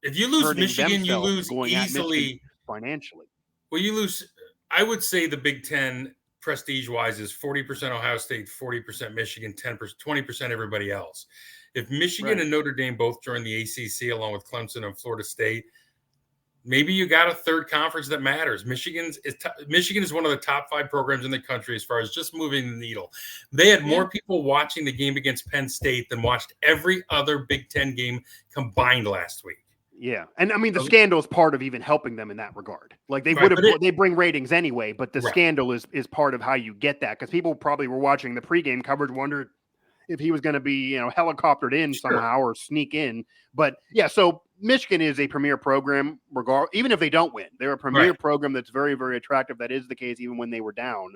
If you lose Michigan, you lose easily financially. Well, you lose. I would say the Big Ten, prestige-wise, is 40% Ohio State, 40% Michigan, 20% everybody else. If Michigan and Notre Dame both join the ACC along with Clemson and Florida State, maybe you got a third conference that matters. Michigan is one of the top 5 programs in the country as far as just moving the needle. They had more people watching the game against Penn State than watched every other Big Ten game combined last week. Yeah. And I mean, the scandal is part of even helping them in that regard. They bring ratings anyway, but the scandal is part of how you get that. Because people probably were watching the pregame coverage, wondered if he was going to be, helicoptered in somehow or sneak in. But yeah, so Michigan is a premier program, even if they don't win. They're a premier program that's very, very attractive. That is the case even when they were down.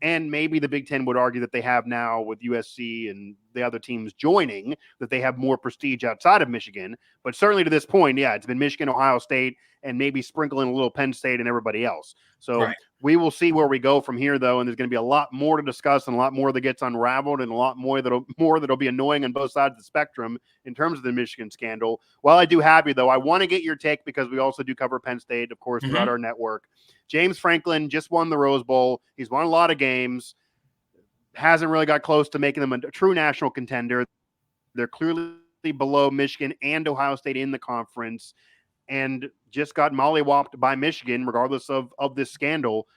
And maybe the Big Ten would argue that they have now with USC and the other teams joining, that they have more prestige outside of Michigan. But certainly to this point, it's been Michigan, Ohio State, and maybe sprinkle in a little Penn State and everybody else. So we will see where we go from here, though. And there's going to be a lot more to discuss and a lot more that gets unraveled and a lot more that'll be annoying on both sides of the spectrum in terms of the Michigan scandal. While I do have you, though, I want to get your take because we also do cover Penn State, of course, throughout our network. James Franklin just won the Rose Bowl. He's won a lot of games. Hasn't really got close to making them a true national contender. They're clearly below Michigan and Ohio State in the conference, and just got mollywopped by Michigan, regardless of this scandal.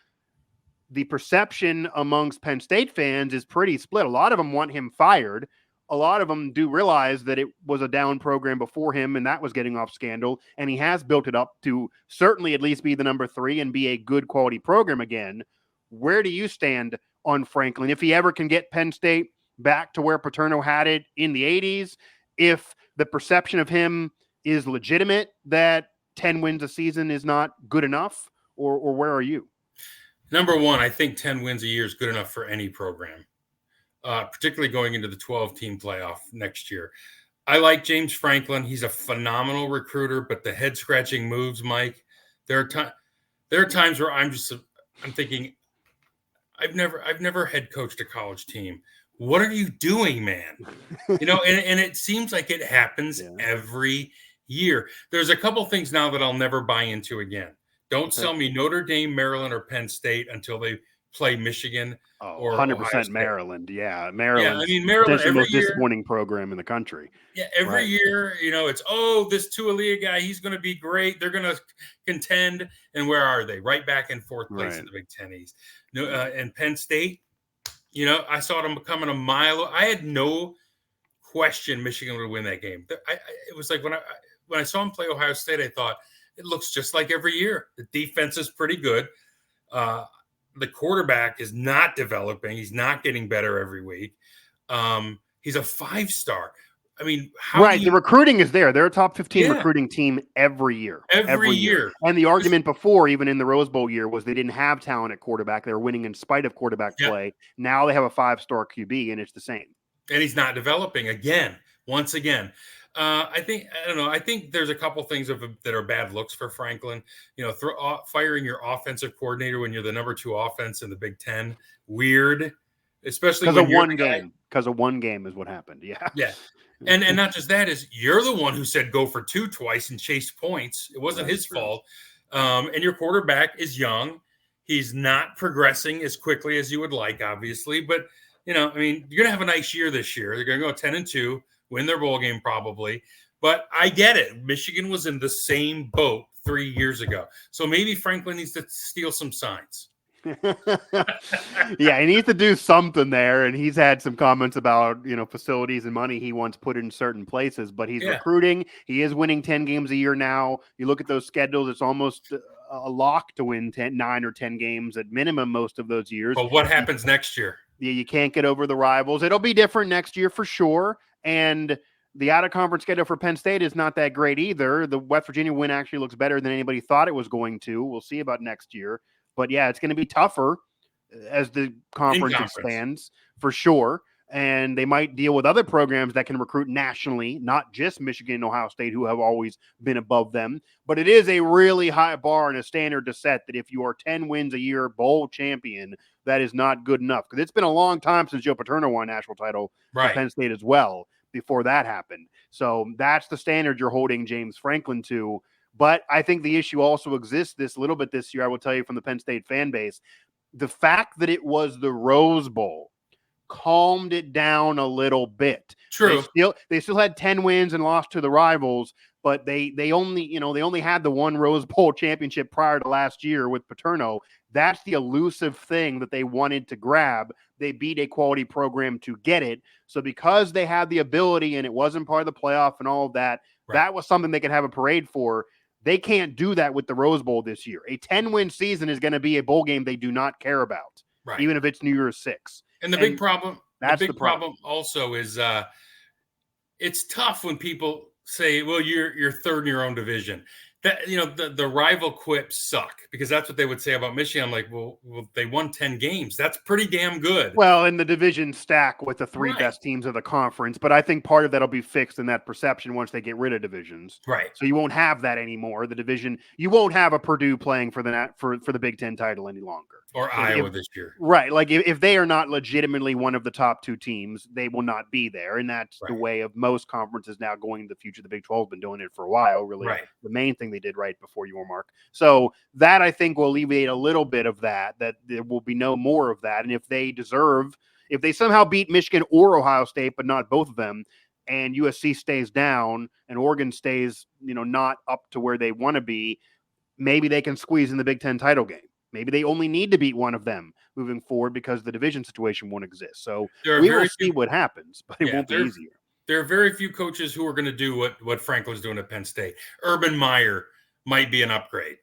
the perception amongst Penn State fans is pretty split. A lot of them want him fired. A lot of them do realize that it was a down program before him and that was getting off scandal. And he has built it up to certainly at least be the number 3 and be a good quality program again. Where do you stand on Franklin? If he ever can get Penn State back to where Paterno had it in the 80s, if the perception of him is legitimate that 10 wins a season is not good enough, or where are you? Number one, I think 10 wins a year is good enough for any program, particularly going into the 12-team playoff next year. I like James Franklin. He's a phenomenal recruiter, but the head-scratching moves, Mike, there are times where I'm thinking, I've never head coached a college team. What are you doing, man? And it seems like it happens every year. There's a couple things now that I'll never buy into again. Don't sell me Notre Dame, Maryland, or Penn State until they play Michigan or 100% Maryland. Yeah, Maryland. Yeah, I mean, Maryland is the most disappointing program in the program. Yeah, every year, it's, this Tualia guy, he's going to be great. They're going to contend. And where are they? Right back in 4th place in the Big Ten East. And Penn State, I saw them coming a mile. I had no question Michigan would win that game. It was like when I saw him play Ohio State, I thought, it looks just like every year. The defense is pretty good. The quarterback is not developing. He's not getting better every week. He's a 5-star. I mean, the recruiting is there. They're a top 15 recruiting team every year. Every year. And the argument before, even in the Rose Bowl year, was they didn't have talent at quarterback. They were winning in spite of quarterback play. Now they have a 5-star QB, and it's the same. And he's not developing once again. I think there's a couple things that are bad looks for Franklin. Firing your offensive coordinator when you're the number 2 offense in the Big Ten, weird, especially because of one game. Because of one game is what happened. Yeah. And not just that, is you're the one who said go for 2 twice and chased points. It wasn't his fault. And your quarterback is young. He's not progressing as quickly as you would like, obviously. But, you're going to have a nice year this year. They're going to go 10-2. Win their bowl game probably. But I get it. Michigan was in the same boat 3 years ago. So maybe Franklin needs to steal some signs. He needs to do something there. And he's had some comments about, facilities and money he wants put in certain places. But he's recruiting. He is winning 10 games a year now. You look at those schedules, it's almost a lock to win 9 or 10 games at minimum most of those years. But what happens next year? You can't get over the rivals. It'll be different next year for sure. And the out-of-conference schedule for Penn State is not that great either. The West Virginia win actually looks better than anybody thought it was going to. We'll see about next year. But, it's going to be tougher as the conference expands for sure. And they might deal with other programs that can recruit nationally, not just Michigan and Ohio State, who have always been above them. But it is a really high bar and a standard to set that if you are 10 wins a year bowl champion, that is not good enough. Because it's been a long time since Joe Paterno won a national title for Penn State as well before that happened. So that's the standard you're holding James Franklin to. But I think the issue also exists this little bit this year, I will tell you from the Penn State fan base. The fact that it was the Rose Bowl calmed it down a little bit. True. They still had 10 wins and lost to the rivals, but they only had the one Rose Bowl championship prior to last year with Paterno. That's the elusive thing that they wanted to grab. They beat a quality program to get it. So because they had the ability and it wasn't part of the playoff and all of that, that was something they could have a parade for. They can't do that with the Rose Bowl this year. A 10-win season is going to be a bowl game they do not care about, even if it's New Year's 6. And the big problem also is it's tough when people say, well, you're third in your own division. That, the rival quips suck, because that's what they would say about Michigan. I'm like, well, they won 10 games. That's pretty damn good. Well, in the division stack with the 3 best teams of the conference, but I think part of that'll be fixed in that perception once they get rid of divisions. Right. So you won't have that anymore. The division, you won't have a Purdue playing for the Big Ten title any longer. Or Iowa this year. Right. Like if they are not legitimately one of the top 2 teams, they will not be there. And that's the way of most conferences now going into the future. The Big 12 has been doing it for a while, really. The main thing they did right before you were, Mark. So that, I think, will alleviate a little bit of that there will be no more of that. And if they somehow beat Michigan or Ohio State, but not both of them, and USC stays down and Oregon stays, not up to where they want to be, maybe they can squeeze in the Big Ten title game. Maybe they only need to beat one of them moving forward because the division situation won't exist. So There are we will very see few, what happens, but it yeah, won't be easier. there are very few coaches who are going to do what Franklin's doing at Penn State. Urban Meyer might be an upgrade.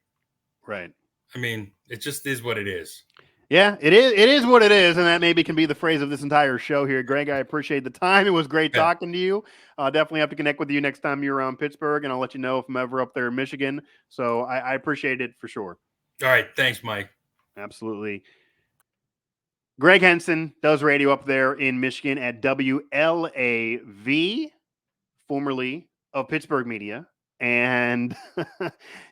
Right. I mean, it just is what it is. Yeah, it is. It is what it is, and that maybe can be the phrase of this entire show here. Greg, I appreciate the time. It was great talking to you. Definitely have to connect with you next time you're around Pittsburgh, and I'll let you know if I'm ever up there in Michigan. So I appreciate it for sure. All right. Thanks, Mike. Absolutely. Gregg Henson does radio up there in Michigan at WLAV, formerly of Pittsburgh Media. And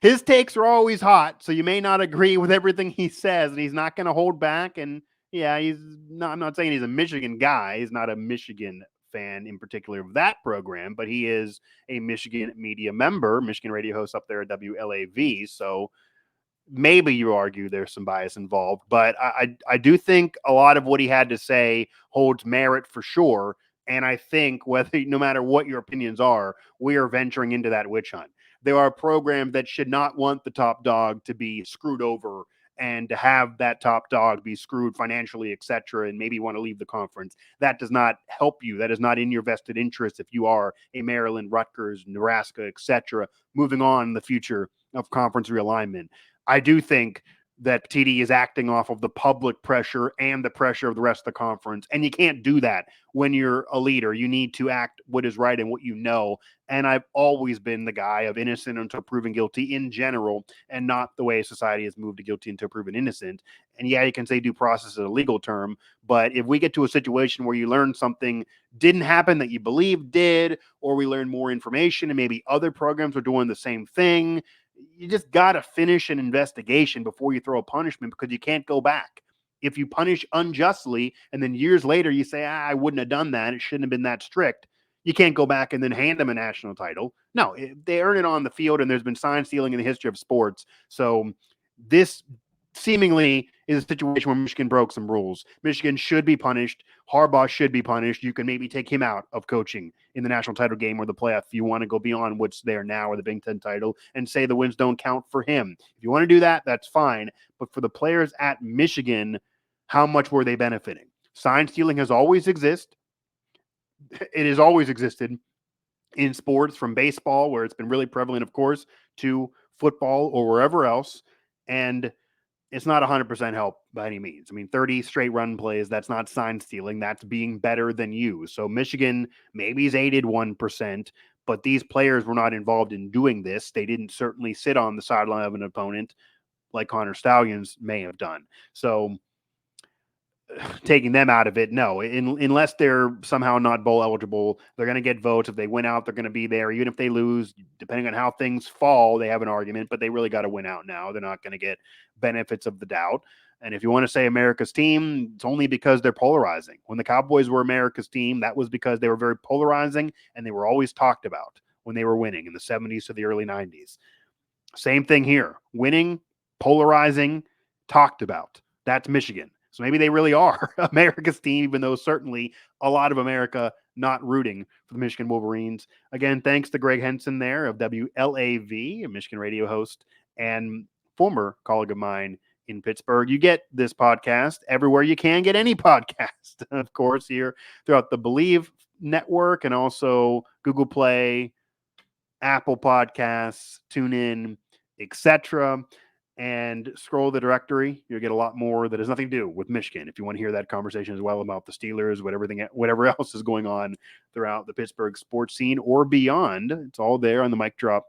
his takes are always hot, so you may not agree with everything he says, and he's not going to hold back. And yeah, I'm not saying he's a Michigan guy. He's not a Michigan fan in particular of that program, but he is a Michigan media member, Michigan radio host up there at WLAV. So maybe you argue there's some bias involved, but I do think a lot of what he had to say holds merit for sure. And I think no matter what your opinions are, we are venturing into that witch hunt. There are programs that should not want the top dog to be screwed over and to have that top dog be screwed financially, etc., and maybe want to leave the conference. That does not help you. That is not in your vested interest if you are a Maryland, Rutgers, Nebraska, etc., moving on in the future of conference realignment. I do think that TD is acting off of the public pressure and the pressure of the rest of the conference. And you can't do that when you're a leader. You need to act what is right and what you know. And I've always been the guy of innocent until proven guilty in general, and not the way society has moved to guilty until proven innocent. And yeah, you can say due process is a legal term, but if we get to a situation where you learn something didn't happen that you believe did, or we learn more information and maybe other programs are doing the same thing, you just got to finish an investigation before you throw a punishment, because you can't go back. If you punish unjustly and then years later you say, I wouldn't have done that, it shouldn't have been that strict, you can't go back and then hand them a national title. No, they earn it on the field, and there's been sign stealing in the history of sports. So this seemingly is a situation where Michigan broke some rules. Michigan should be punished. Harbaugh should be punished. You can maybe take him out of coaching in the national title game or the playoff if you want to go beyond what's there now, or the Big Ten title, and say the wins don't count for him. If you want to do that, that's fine. But for the players at Michigan, how much were they benefiting? Sign stealing has always existed. It has always existed in sports, from baseball, where it's been really prevalent, of course, to football or wherever else. And it's not 100% help by any means. I mean, 30 straight run plays, that's not sign stealing. That's being better than you. So Michigan maybe is aided 1%, but these players were not involved in doing this. They didn't certainly sit on the sideline of an opponent like Connor Stallions may have done. So taking them out of it, no. Unless they're somehow not bowl eligible, they're going to get votes. If they win out, they're going to be there. Even if they lose, depending on how things fall, they have an argument, but they really got to win out now. They're not going to get benefits of the doubt. And if you want to say America's team, it's only because they're polarizing. When the Cowboys were America's team, that was because they were very polarizing, and they were always talked about when they were winning in the 70s to the early 90s. Same thing here. Winning, polarizing, talked about. That's Michigan. So maybe they really are America's team, even though certainly a lot of America not rooting for the Michigan Wolverines. Again, thanks to Gregg Henson there of WLAV, a Michigan radio host and former colleague of mine in Pittsburgh. You get this podcast everywhere you can get any podcast, of course, here throughout the Believe network, and also Google Play, Apple Podcasts, TuneIn, etc. And scroll the directory. You'll get a lot more that has nothing to do with Michigan. If you want to hear that conversation as well about the Steelers, whatever else is going on throughout the Pittsburgh sports scene or beyond, it's all there on the Mic Drop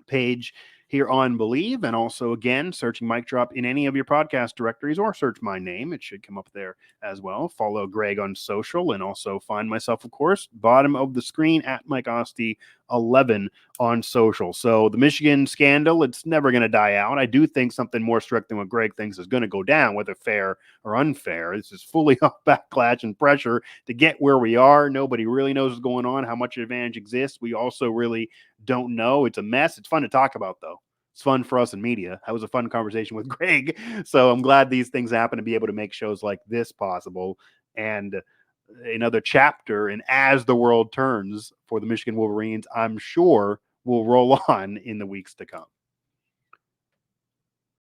page here on Believe. And also, again, searching Mic Drop in any of your podcast directories, or search my name. It should come up there as well. Follow Greg on social, and also find myself, of course, bottom of the screen at Mike Asti 11 on social. So the Michigan scandal, it's never going to die out. I do think something more strict than what Greg thinks is going to go down, whether fair or unfair. This is fully off backlash and pressure to get where we are. Nobody really knows what's going on, how much advantage exists. We also really don't know. It's a mess. It's fun to talk about, though. It's fun for us in media. That was a fun conversation with Greg. So I'm glad these things happen to be able to make shows like this possible. And another chapter, and as the world turns for the Michigan Wolverines, I'm sure will roll on in the weeks to come.